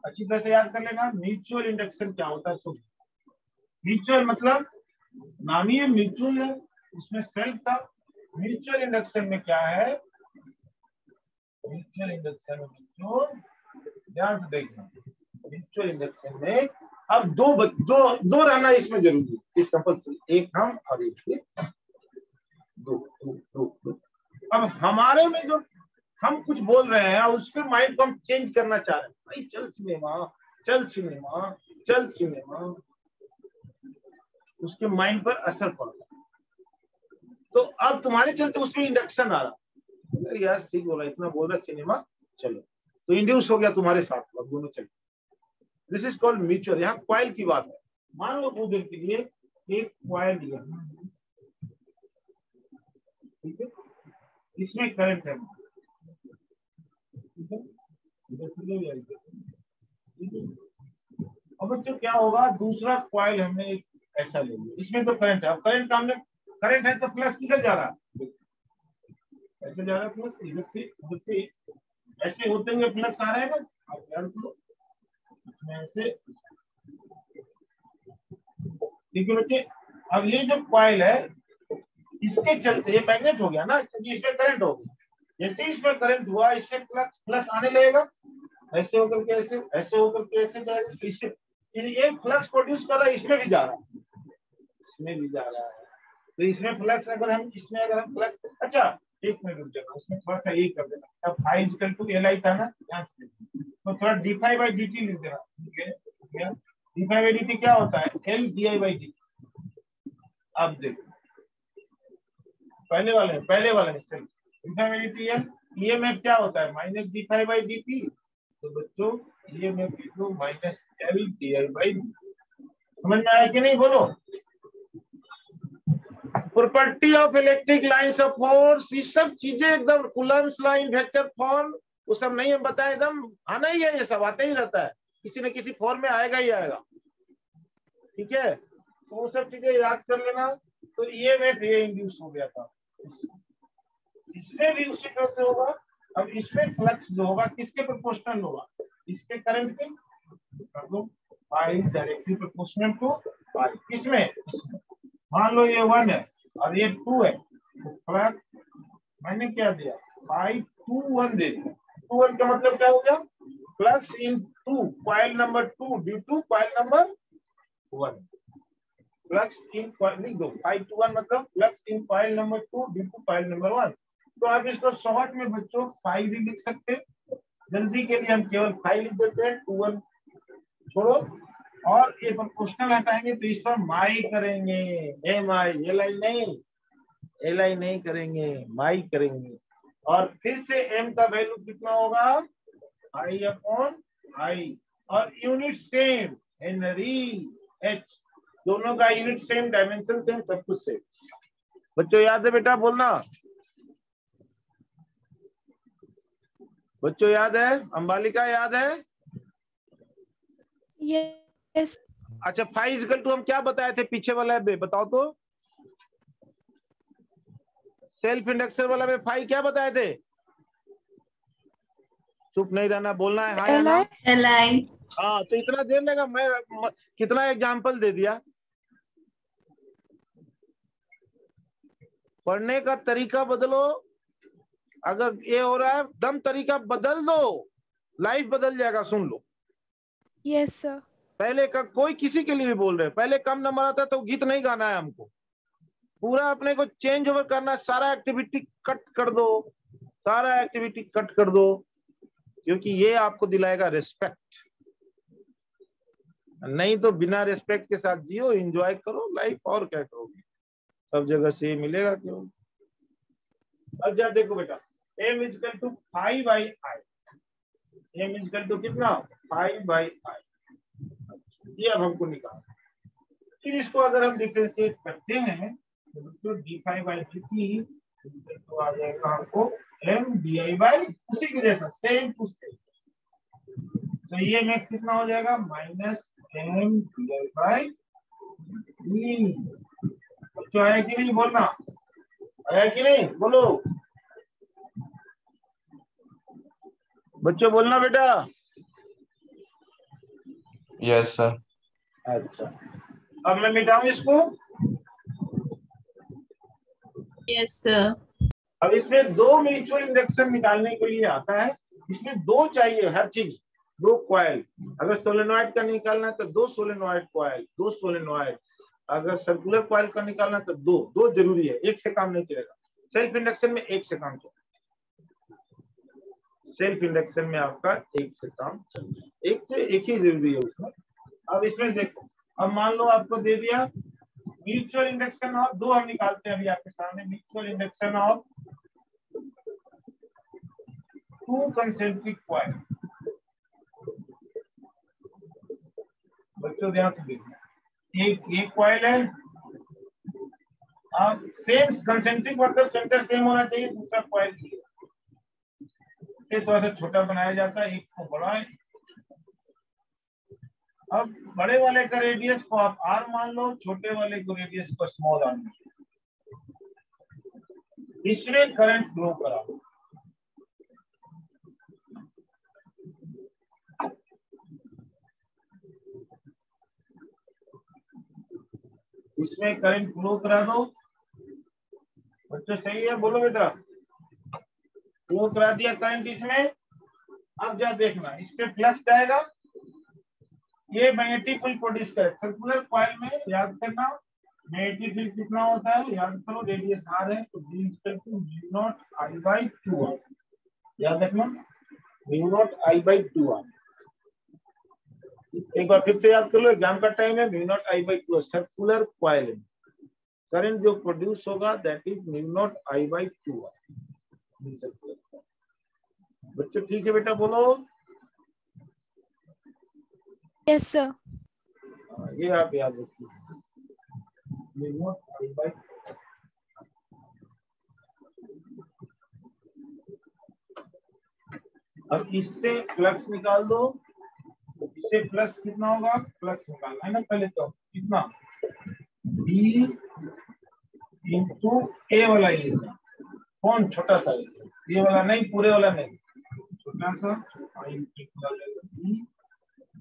अच्छी तरह से याद कर लेना म्यूचुअल इंडक्शन क्या होता है। सो म्यूचुअल मतलब नाम ही म्यूचुअल है, उसमें सेल्फ था। म्यूचुअल इंडक्शन में क्या है? म्यूचुअल इंडक्शन में बच्चों ध्यान से देखना, म्यूचुअल इंडक्शन में अब दो रहना इसमें जरूरी है, इस कंपल्सरी। एक हम और एक दो। अब हमारे में जो हम कुछ बोल रहे हैं और उसके माइंड को हम चेंज करना चाह रहे हैं, भाई चल सिनेमा, चल सिनेमा, चल सिनेमा, उसके माइंड पर असर पड़ रहा। तो अब तुम्हारे चलते उसमें इंडक्शन आ रहा, यार ठीक बोला, इतना बोल रहा सिनेमा, चलो। तो इंड्यूस हो गया तुम्हारे साथ, अब दोनों चले। This is called mutual. यहाँ क्वाइल की बात है। मान लो कुछ देर के लिए एक क्वाइल दिया, ठीक है, इसमें करंट है, ठीक है। अब बच्चों क्या होगा? दूसरा क्वाइल हमने एक ऐसा ले लिया, इसमें तो करंट है। अब करंट का हमने, करंट है तो प्लस किधर जा रहा है? ऐसे जा रहा है प्लस, इधर से ऐसे होते हुए प्लस आ रहा है ना। अब ध्यान करो इसमें ऐसे, ठीक है बच्चे। अब ये जो क्वाइल है इसके चलते ये मैग्नेट हो गया ना, क्योंकि इसमें करंट हो गया। जैसे इसमें करंट हुआ, इससे प्लस आने लगेगा, ऐसे होकर के ऐसे होकर के ऐसे जाएगा। तो इससे ये फ्लक्स प्रोड्यूस कर रहा है, इसमें भी जा रहा है, इसमें भी जा रहा है। तो इसमें फ्लक्स अगर हम फ्लक्स, अच्छा एक मिनट रुक जाना, उसमें थोड़ा सा ये कर देना। अब phi equal to L I था ना, ध्यान से तो थोड़ा d phi by d t लिख देना, ठीक है। D phi by d t क्या होता है? L d I by d. अब देखो पहले वाले में self d phi by d t L, EMF क्या होता है? Minus d phi by d t. तो बच्चों EMF equal minus L d I by d. समझ में आया कि नहीं? बोलो। Property of electric lines of force, ये सब चीजें एकदम कूलम्ब्स लाइन, वेक्टर फॉर्म, वो सब नहीं हम बताए, एकदम आना ही है, ये सब आते ही रहता है, किसी न किसी फॉर्म में आएगा ही आएगा, ठीक है। तो वो सब चीजें याद कर लेना। तो ये इंड्यूस हो गया था, इसमें भी उसी तरह से होगा। अब इसमें फ्लक्स जो होगा किसके प्रोपोर्शनल होगा? इसके करंट के, कर दो पाई डायरेक्टली प्रोपोर्शनल टू पाई। किसमें? इसमें। मान लो ये 1 है और ये 2 है, तो फ्लक्स मैंने क्या दिया? पाई 2 1 दे दिया। 2 1 का मतलब क्या हो गया? Flux in 2 coil number 2 due to coil number 1। Flux in coil, लिख दो पाई 2 1 मतलब flux in coil number 2 due to coil number 1। तो आप इसको शॉर्ट में बच्चों 5 भी लिख सकते हैं। जल्दी के लिए हम केवल 5 लिख देते हैं, 2 1 छोड़ो, और ये प्रोपोर्शनल हटाएंगे तो इस पर माई करेंगे, एम आई, एल आई नहीं करेंगे, माई करेंगे। और फिर से एम का वैल्यू कितना होगा, आई अपॉन आई, और यूनिट सेम, हेनरी, एच, दोनों का यूनिट सेम, डायमेंशन सेम, सब कुछ सेम। बच्चों याद है बेटा, बोलना बच्चों, याद है, अंबालिका याद है? यस। अच्छा, फाइव इक्वल टू हम क्या बताए थे पीछे वाला बे, बताओ तो, सेल्फ इंडक्शन वाला में फाइव क्या बताए थे? चुप नहीं रहना, बोलना है हाँ या ना। LI। हाँ, तो इतना देर लगा, मैं कितना एग्जाम्पल दे दिया। पढ़ने का तरीका बदलो, अगर ये हो रहा है दम तरीका बदल दो, लाइफ बदल जाएगा, सुन लो। Yes sir. पहले का कोई किसी के लिए भी बोल रहे हैं, पहले कम नंबर आता तो गीत नहीं गाना है हमको, पूरा अपने को चेंज ओवर करना है, सारा एक्टिविटी कट कर दो, सारा एक्टिविटी कट कर दो, क्योंकि ये आपको दिलाएगा रिस्पेक्ट। नहीं तो बिना रिस्पेक्ट के साथ जियो, एंजॉय करो लाइफ, और क्या करोगे, सब जगह से ये मिलेगा क्यों। अब जब देखो बेटा, m equal to 5/i, m equal to कितना, 5/i, ये अब हमको निकालना। फिर इसको अगर हम डिफरेंशिएट करते हैं तो d5/dt तो आ जाएगा हमको m di/, उसी के जैसा, सेम टू सेम। तो ये में कितना हो जाएगा, -m di/d। बच्चों आया कि नहीं, बोलना आया कि नहीं, बोलो बच्चों, बोलना बेटा। Yes sir. अच्छा, अब मैं मिटाऊं इसको। Yes sir। अब इसमें दो म्यूचुअल इंडक्शन निकालने के लिए आता है, इसमें दो चाहिए हर चीज, दो कॉइल। अगर सोलेनॉइड का निकालना है तो दो सोलेनॉइड कॉइल, दो सोलेनॉइड। अगर सर्कुलर कॉइल का निकालना है तो दो, दो जरूरी है, एक से काम नहीं चलेगा। सेल्फ इंडक्शन में एक से काम चलेगा, सेल्फ इंडक्शन में आपका एक से काम चलेगा, एक से एक ही जरूरी है उसमें। अब इसमें देखो, अब मान लो आपको दे दिया म्यूचुअल इंडक्शन ऑफ, दो हम निकालते हैं अभी आपके सामने, mutual induction of two concentric coil. बच्चों ध्यान से देखना, एक कॉइल है, अब सेम कंसेंट्रिक मतलब सेंटर सेम होना चाहिए, दूसरा कॉइल थोड़ा सा छोटा बनाया जाता है, एक को बड़ा है। अब बड़े वाले का रेडियस को आप r मान लो, छोटे वाले को रेडियस को स्मॉल r मान लो। इसमें करंट फ्लो कराओ, इसमें करंट फ्लो करा दो। बच्चों सही है, बोलो बेटा, फ्लो करा दिया करंट इसमें। अब क्या देखना, इससे फ्लक्स जाएगा, ये मैग्नेटिक फील्ड प्रोड्यूस करे। सर्कुलर कॉइल में याद करना मैग्नेटिक फील्ड कितना होता है, याद करो, रेडियस r है तो d = μ0I/2r, याद रखना, μ0I/2r। एक बार फिर से याद कर लो, एग्जाम का टाइम है, μ0I/2r। सर्कुलर कॉइल में करंट जो प्रोड्यूस होगा दैट इज μ0I/2r। बच्चों ठीक है बेटा, बोलो। Yes sir. ये आप याद रखिए, μ0I/2r। अब इससे फ्लक्स निकाल दो, इससे फ्लक्स कितना होगा, फ्लक्स निकालना है ना पहले, तो कितना, b इंटू ए वाला, ये कौन छोटा सा, ये वाला नहीं, पूरे वाला नहीं, छोटा सा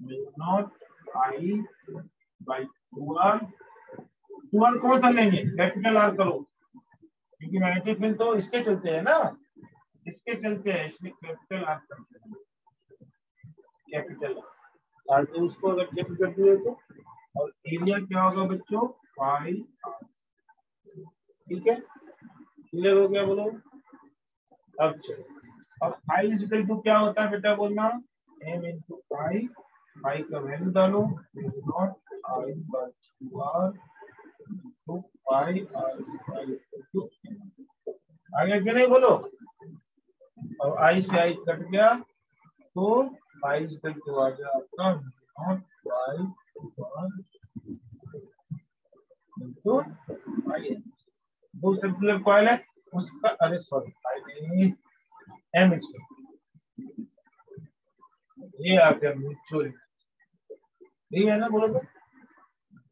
μ0I/2r। 2r कौन सा लेंगे, कैपिटल R करो, क्योंकि मैग्नेटिक फील्ड तो इसके चलते हैं ना, इसके चलते हैं, इसलिए कैपिटल R करते हैं, कैपिटल R। तो उसको अगर चेक कर दिए तो, और एरिया क्या होगा बच्चों, पाई r। ठीक है, क्लियर हो गया, बोलो। अब चलो, अब I इक्वल टू क्या होता है बेटा, बोलना m × पाई फाई का वैल्यू डालो, naught I by 2r two pi r square two आगे के नहीं बोलो, और आई से आई कट गया तो पाई तक तो आ गया आपका नॉट पाई तो पाई। वो सर्कुलर कॉइल है उसका, अरे सॉरी पाई नहीं एम ये आ गया म्यूचुअल, यही है ना बोलो तो,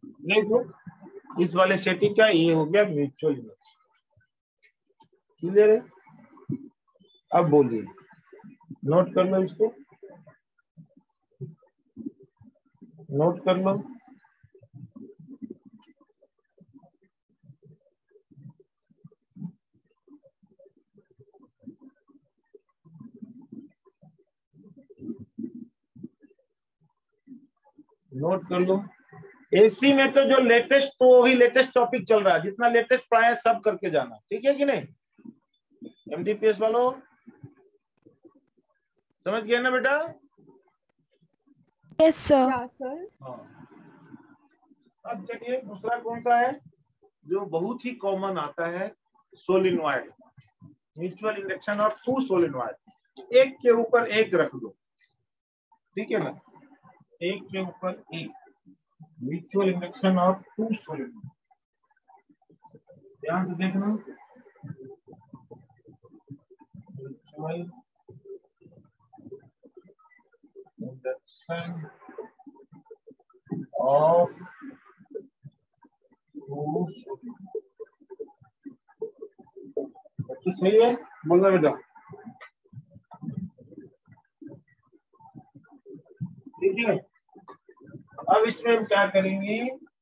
नहीं तो इस वाले स्टैटिक का ये हो गया म्यूचुअल इंडक्शन। क्लियर है? अब बोलिए, नोट कर लो इसको, नोट कर लो। नोट कर लो। एसी में तो जो लेटेस्ट, तो वही लेटेस्ट टॉपिक चल रहा है, जितना लेटेस्ट पढ़ाया है सब करके जाना, ठीक है कि नहीं? एमडीपीएस वालों समझ गए ना बेटा? Yes sir. हाँ। अब चलिए दूसरा कौन सा है जो बहुत ही कॉमन आता है, solenoid, mutual induction of two solenoid. एक के ऊपर एक रख दो, ठीक है ना, एक के ऊपर एक, mutual induction of two solenoid. ध्यान से देखना, म्यूचुअल इंडक्शन ऑफ टू, तो सही है बोलना बेटा, ठीक है? अब इसमें हम क्या करेंगे,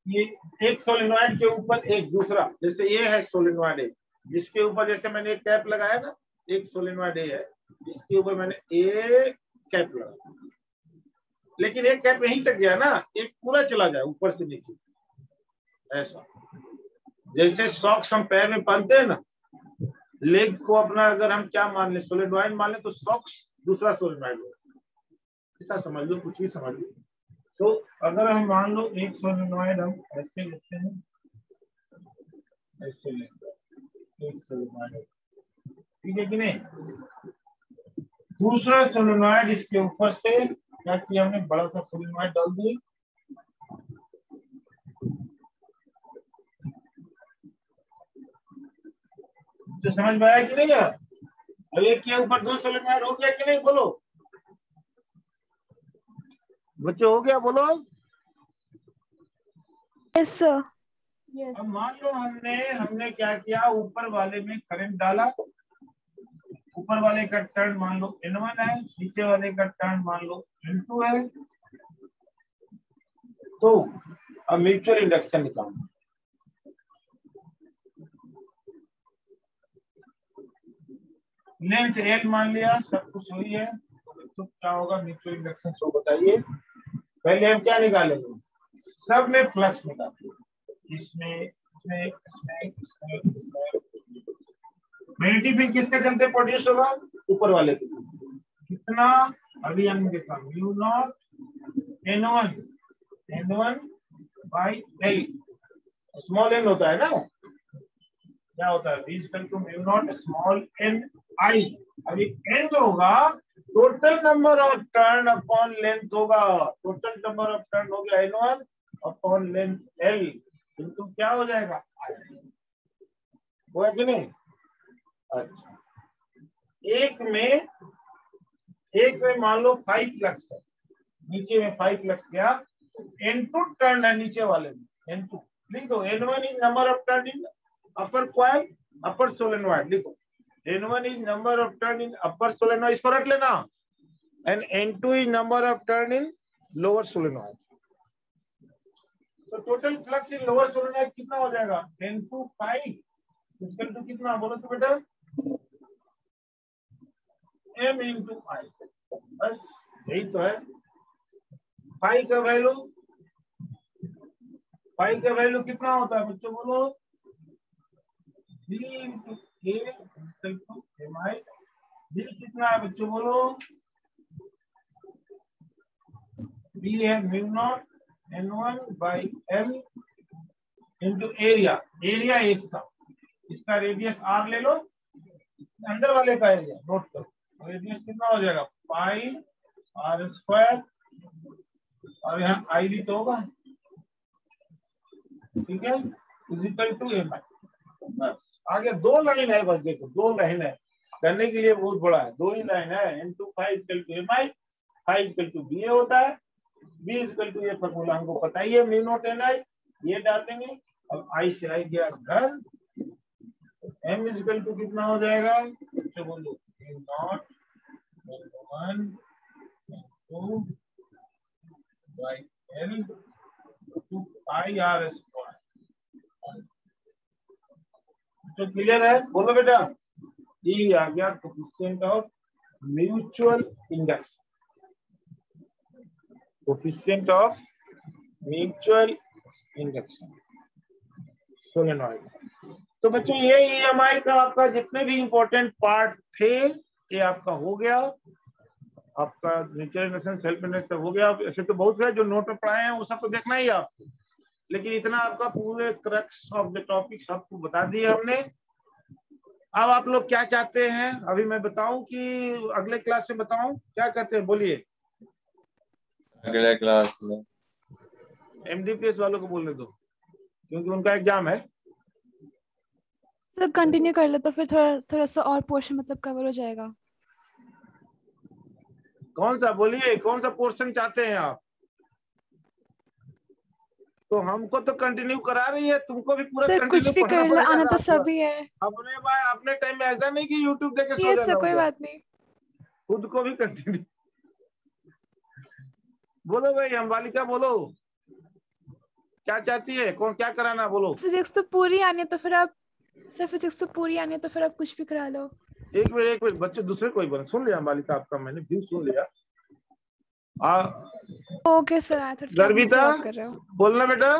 ये एक सोलेनॉइड के ऊपर एक दूसरा, जैसे ये है सोलेनॉइड ए, जिसके ऊपर जैसे मैंने एक कैप लगाया ना, एक सोलेनॉइड ए है, इसके ऊपर मैंने ए कैप लगाया, लेकिन एक कैप यहीं तक गया ना, एक पूरा चला जाए ऊपर से नीचे, ऐसा। जैसे सॉक्स हम पैर में पहनते हैं ना, लेग को अपना अगर हम क्या मान ले, सोलेनॉइड मान ले, तो सॉक्स दूसरा सोलेनॉइड हो, ऐसा समझ लो, कुछ भी समझ लो। तो अगर हम मान लो एक सोलेनॉइड हम ऐसे लेते हैं, ऐसे लेते एक सोलेनॉइड, ठीक है कि नहीं? दूसरा सोलेनॉइड इसके ऊपर से क्या किया हमने, बड़ा सा सोलेनॉइड डाल दिए, तो समझ में आया कि नहीं यार? अब एक के ऊपर दो सोलेनॉइड हो गया कि नहीं, बोलो बच्चों, हो गया बोलो? Yes sir. अब मान लो हमने क्या किया, ऊपर वाले में करंट डाला, ऊपर वाले का टर्न मान लो N1 है, नीचे वाले का टर्न मान लो N2 है, तो अब म्यूचुअल इंडक्शन निकालना। लेंथ L मान लिया, सब कुछ वही है, तो क्या होगा म्यूचुअल इंडक्शन, सो बताइए। पहले हम क्या निकालेंगे, सब में फ्लक्स निकालेंगे, इसमें इसमें इसमें इसमें इसमें। मैग्नेटिक फील्ड किसके चलते प्रोड्यूस होगा, ऊपर वाले के, कितना, अभी हमने देखा mu naught N1 by L, small n होता है ना, क्या होता है, equal to mu naught small n I। अभी n जो होगा total number of turn upon length होगा, टोटल नंबर ऑफ टर्न हो गया N1 अपॉन लेंथ L, तो क्या हो जाएगा, हुआ कि नहीं? अच्छा, एक में मान लो 5 फ्लक्स है, नीचे में 5 फ्लक्स गया, N2 टर्न है नीचे वाले में, N2 लिख दो, N1 is number of turn in upper coil, upper solenoid, लिखो N1 is number of turn in upper solenoid, इसको रख लेना, and N2 is number of turn in lower solenoid. तो total flux in lower solenoid कितना हो जाएगा, N2 5 इसका तो कितना बोलो तो बेटा, M into I, बस यही तो है। फाई का वैल्यू कितना होता है बच्चों, बोलो, V into A equal to MI। V कितना है बच्चों, बोलो, V बी है mu naught N1 by L into area. Area है इसका रेडियस R ले लो, अंदर वाले का एरिया नोट करो। रेडियस कितना हो जाएगा पाई R² और यहाँ I भी तो होगा, ठीक है, इजिकल टू एम आई। बस आगे 2 लाइन है, बस देखो 2 लाइन है, करने के लिए बहुत बड़ा है, 2 ही लाइन है। N2 five is equal to M I, five is equal to B A होता है, बी इजिकल टू ये फॉर्मूला हमको पता ही है, म्यू नॉट एन आई, ये डाल देंगे। अब आई से आई गया घर, एम इजिकल टू कितना हो जाएगा, तो बोलो mu naught N1 N2 by L two pi R²। तो क्लियर है, बोलो बेटा। ये आ गया coefficient of mutual index, coefficient of mutual index solenoid. तो बच्चों ये ईएमआई का आपका जितने भी इंपॉर्टेंट पार्ट थे ये आपका हो गया, आपका म्यूचुअल इंडेक्स सेल्फ इंडेक्स हो गया। ऐसे तो बहुत है जो नोट में पढ़ाए हैं वो सब तो देखना ही आपको, लेकिन इतना आपका पूरे क्रक्स ऑफ द टॉपिक सबको बता दिए हमने। अब आप लोग क्या चाहते हैं, अभी मैं बताऊं कि अगले क्लास में बताऊं, क्या कहते हैं बोलिए। अगले क्लास में एमडीपीएस वालों को बोलने दो क्योंकि उनका एग्जाम है। सर कंटिन्यू कर लो तो फिर थोड़ा सा और पोर्शन मतलब कवर हो जाएगा। कौन सा बोलिए, कौन सा पोर्शन चाहते हैं आप। तो हमको तो कंटिन्यू करा रही है, तुमको भी पूरा सर कुछ कंटिन्यू भी पढ़ना कर लो, पड़ेगा आना ना तो पूरा। सभी है। अपने टाइम में ऐसा नहीं कि यूट्यूब देख के सो यस जाना सर, कोई होगा, बात नहीं। खुद को भी कंटिन्यू। बोलो भाई अम्बालिका, बोलो क्या चाहती है, कौन क्या कराना, बोलो। फिजिक्स तो पूरी आनी है तो फिर आप सर फिजिक्स तो पूरी आनी है तो फिर आप कुछ भी करा लो। एक मिनट बच्चे, दूसरे कोई बोल, सुन लिया अम्बालिका आपका, मैंने भी सुन लिया। ओके सर, गर्विता कर रहे हो। बोलना बेटा।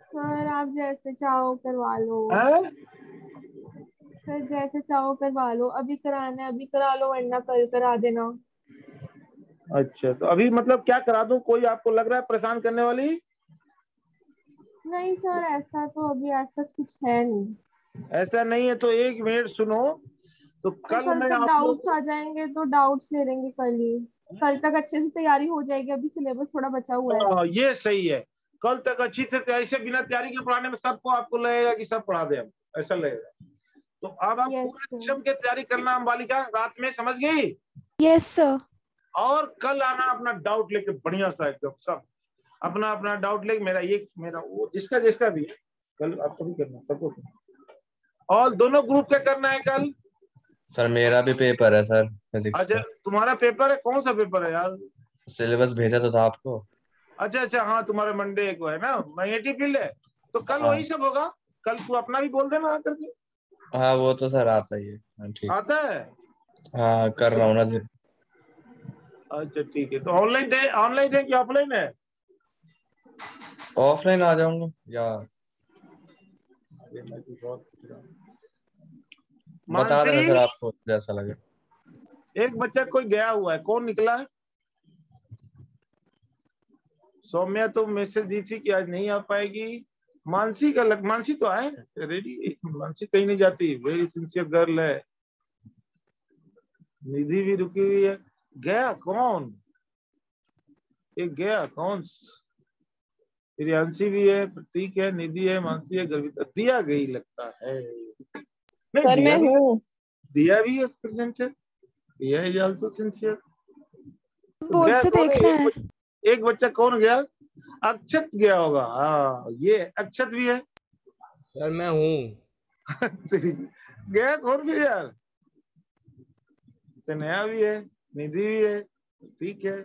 सर आप जैसे चाहो करवा लो। सर जैसे चाहो करवा लो, अभी कराना है अभी करा लो वरना कल करा देना। अच्छा तो अभी मतलब क्या करा दूं, कोई आपको लग रहा है परेशान करने वाली। नहीं सर ऐसा तो अभी ऐसा कुछ है नहीं। ऐसा नहीं है तो एक मिनट सुनो, तो कल कल मैं तक आप लोग डाउट्स आ जाएंगे तो डाउट्स ले लेंगे कल ही। कल तक अच्छे से तैयारी हो जाएगी, अभी सिलेबस थोड़ा बचा हुआ है। ये सही है, कल तक अच्छी से तैयारी से बिना तैयारी के पढ़ाने में सबको आपको लगेगा कि सब पढ़ा दे हम, ऐसा लगेगा। तो अब आप यस पूरे किस्म की तैयारी करना अम्बालिका, रात में, समझ गई। Yes sir. और कल आना अपना डाउट लेके बढ़िया सा एकदम, सब अपना अपना डाउट लेके, मेरा वो जिसका जिसका भी है कल आपको भी करना, सबको करना। और दोनों ग्रुप के करना है कल। सर मेरा भी पेपर है सर फिजिक्स अच्छा का। तुम्हारा पेपर है, कौन सा पेपर है यार। सिलेबस भेजा तो था आपको। अच्छा हाँ तुम्हारा मंडे को है ना, मैटी फील्ड है, तो कल हाँ वही सब होगा। कल तू अपना भी बोल देना आकर के। हाँ वो तो सर आता ही है। हाँ ठीक। आता है। हाँ कर रहा हूँ ना जी। अच्छा ठीक है, तो ऑनलाइन है कि ऑफलाइन है। ऑफलाइन आ जाऊंगा या बता देना सर, मानसी, आपको जैसा लगे। एक बच्चा कोई गया हुआ है, कौन निकला है। सौम्या तो मैसेज दी थी कि आज नहीं आ पाएगी। मानसी का मानसी तो आए रेडी, मानसी कहीं नहीं जाती, वेरी सिंसियर गर्ल है। निधि भी रुकी हुई है। गया कौन, एक गया कौन। प्रियांशी भी है, प्रतीक है, निधि है, मानसी है, गर्विता, दिया गई लगता है। नहीं सर मैं हूँ। दिया भी है प्रेजेंट है, दिया इज आल्सो सिंसियर। बोर्ड से देखना है। एक बच्चा कौन गया, अक्षत गया होगा। हाँ ये अक्षत भी है। सर मैं हूँ। गया कौन भी यार, नया भी है, निधि भी है, ठीक है।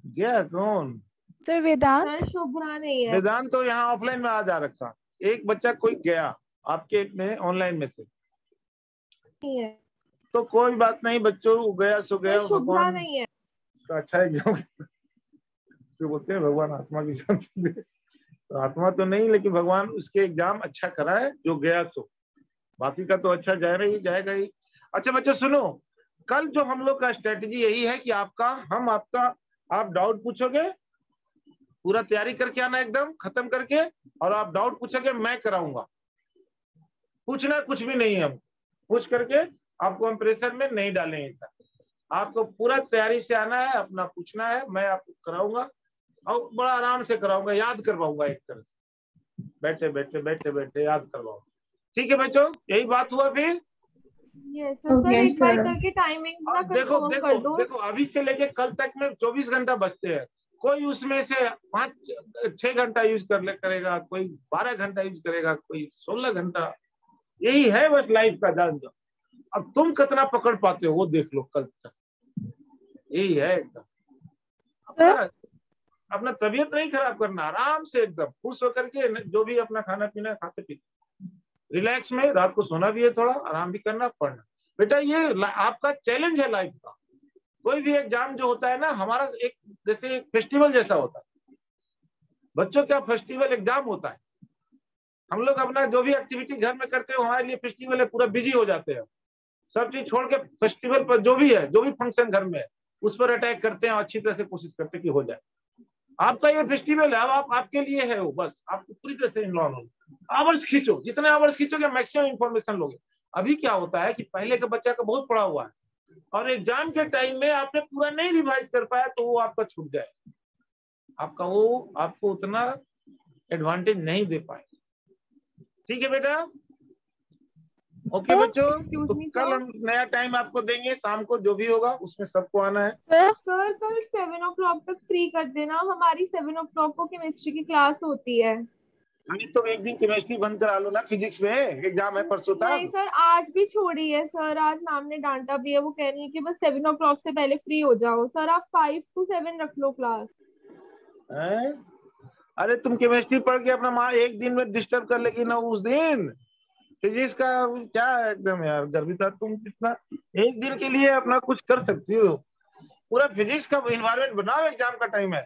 गया कौन, सर वेदांत। सर शुभ्रा नहीं है। वेदांत तो यहाँ ऑफलाइन में आ जा रखा। एक बच्चा कोई गया आपके में ऑनलाइन में से, नहीं है। तो कोई बात नहीं बच्चों, गया सो गया, सर शुभ्रा भगवान नहीं है। उसका अच्छा एग्जाम। जो बोलते हैं भगवान आत्मा की शांति दे, तो आत्मा तो नहीं लेकिन भगवान उसके एग्जाम अच्छा कराए जो गया सो, बाकी का तो अच्छा जाएगा ही। अच्छा बच्चों सुनो, कल जो हम लोग का स्ट्रेटेजी यही है कि आप डाउट पूछोगे, पूरा तैयारी करके आना एकदम खत्म करके, और आप डाउट पूछोगे मैं कराऊंगा। पूछना कुछ भी नहीं है, हम पूछ करके आपको हम प्रेशर में नहीं डालेंगे। आपको पूरा तैयारी से आना है, अपना पूछना है, मैं आपको कराऊंगा और बड़ा आराम से कराऊंगा, याद करवाऊंगा एक तरह से, बैठे बैठे बैठे बैठे याद करवाऊंगा। ठीक है बच्चों, यही बात हुआ फिर। यस सर, एक बार करके टाइमिंग्स ना देखो कंफर्म देखो कर दो। देखो, अभी से लेके कल तक में 24 घंटा बचते हैं। कोई उसमें से 5-6 घंटा यूज करेगा, कोई 12 घंटा यूज करेगा, कोई 16 घंटा। यही है बस लाइफ का जान दो। अब तुम कितना पकड़ पाते हो वो देख लो कल तक। यही है एकदम। अपना तबीयत नहीं खराब करना, आराम से एकदम खुश होकर के जो भी अपना खाना पीना खाते पीते रिलैक्स में, रात को सोना भी है, थोड़ा आराम भी करना, पढ़ना। बेटा ये आपका चैलेंज है लाइफ का। कोई भी एग्जाम जो होता है ना, हमारा एक जैसे एक फेस्टिवल जैसा होता है। बच्चों का फेस्टिवल एग्जाम होता है। हम लोग अपना जो भी एक्टिविटी घर में करते हैं हमारे लिए फेस्टिवल है, पूरा बिजी हो जाते हैं। सब चीज छोड़ के फेस्टिवल पर जो भी है, जो भी फंक्शन घर में है, उस पर अटैक करते हैं, अच्छी तरह से कोशिश करते हैं कि हो जाए। आपका ये फेस्टिवल है, अब आपके लिए है वो, बस आपको पूरी तरह से इन्वॉल्व हो। आवर्स खींचो, जितने आवर्स खींचोगे मैक्सिमम इंफॉर्मेशन लोगे। अभी क्या होता है कि पहले का बच्चा का बहुत पढ़ा हुआ है और एग्जाम के टाइम में आपने पूरा नहीं रिवाइज कर पाया तो वो आपका छूट जाए, आपको उतना एडवांटेज नहीं दे पाए। ठीक है बेटा, ओके बच्चों, तो कल हम नया टाइम आपको देंगे, शाम को जो भी होगा उसमें सबको आना है। सर कल 7 o'clock तक फ्री कर देना, हमारी 7 o'clock को केमिस्ट्री की क्लास होती है। नहीं तो एक दिन केमिस्ट्री बंद करा लो ना, फिजिक्स में एग्जाम है परसों तक। नहीं सर, आज भी छोड़ी है सर, आज मैम ने डांटा भी है। वो कह रही है कि बस 7 o'clock से पहले फ्री हो जाओ। सर आप 5 to 7 रख लो क्लास। अरे तुम केमिस्ट्री पढ़ के अपना माँ एक दिन में डिस्टर्ब कर लेगी ना, उस दिन फिजिक्स का क्या एकदम यार गर्विता, तुम कितना एक दिन के लिए अपना कुछ कर सकती हो। पूरा फिजिक्स का इन्वायरमेंट बनाओ, एग्जाम का टाइम है।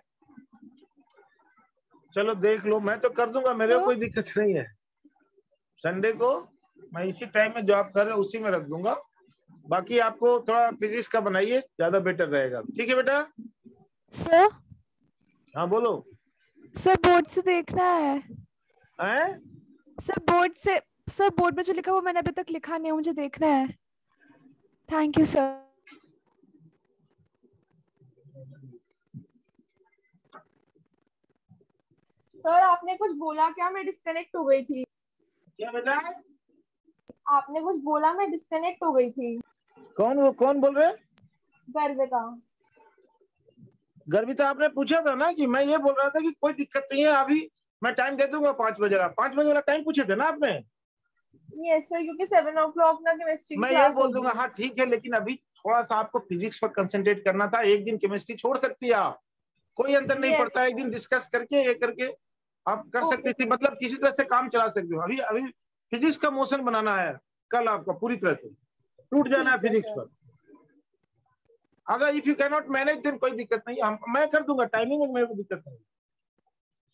चलो देख लो, मैं तो कर दूंगा, मेरे को कोई दिक्कत नहीं है। संडे को मैं इसी टाइम में जो आप कर रहे हो उसी में रख दूंगा। बाकी आपको थोड़ा फिजिक्स का बनाइए, ज्यादा बेटर रहेगा। ठीक है बेटा। सर हाँ बोलो। सर बोर्ड से देखना है। हैं? सर बोर्ड में जो लिखा वो मैंने अभी तक लिखा नहीं है, मुझे देखना है। Thank you sir. सर आपने कुछ बोला क्या? मैं डिस्कनेक्ट हो गई थी। क्या बेटा? आपने कुछ बोला, मैं डिस्कनेक्ट हो गई थी। कौन बोल रहे? गर्विता। गर्विता, आपने पूछा था ना कि मैं ये बोल रहा था कि कोई दिक्कत नहीं है, अभी मैं टाइम दे दूंगा 5 बजे। 5 बजे वाला टाइम पूछे थे ना आपने? यस सर, क्योंकि 7 o'clock ना केमिस्ट्री मैं ये बोल दूंगा। हाँ ठीक है, लेकिन अभी थोड़ा सा आपको फिजिक्स पर कंसंट्रेट करना था। एक दिन केमिस्ट्री छोड़ सकती है आप, कोई अंतर नहीं पड़ता। एक दिन डिस्कस करके ये करके आप कर सकती थी, मतलब किसी तरह से काम चला सकते हो। अभी फिजिक्स का मोशन बनाना है कल आपका, पूरी तरह से टूट जाना है फिजिक्स पर। अगर if you can not manage then कोई दिक्कत नहीं, मैं कर दूंगा टाइमिंग में, मेरे को दिक्कत नहीं।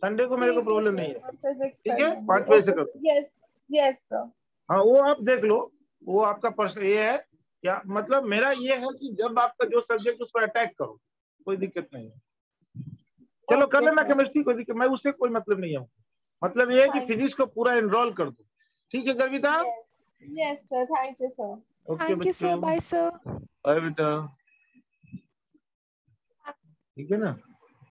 संडे को मेरे को प्रॉब्लम नहीं है। ठीक है, 5 बजे से कर। Yes sir. हाँ वो आप देख लो, वो आपका पर्सन ये है क्या, मतलब मेरा ये है कि जब आपका जो सब्जेक्ट उस पर अटैक करो, कोई दिक्कत नहीं है। चलो कर लेना केमिस्ट्री, कोई दिक्कत, मैं उससे कोई मतलब नहीं है। मतलब ये है कि फिजिक्स को पूरा एनरोल कर दो। ठीक है Garvita? Yes sir, thank you sir. Thank you sir, bye sir. Bye बेटा। ठीक है ना?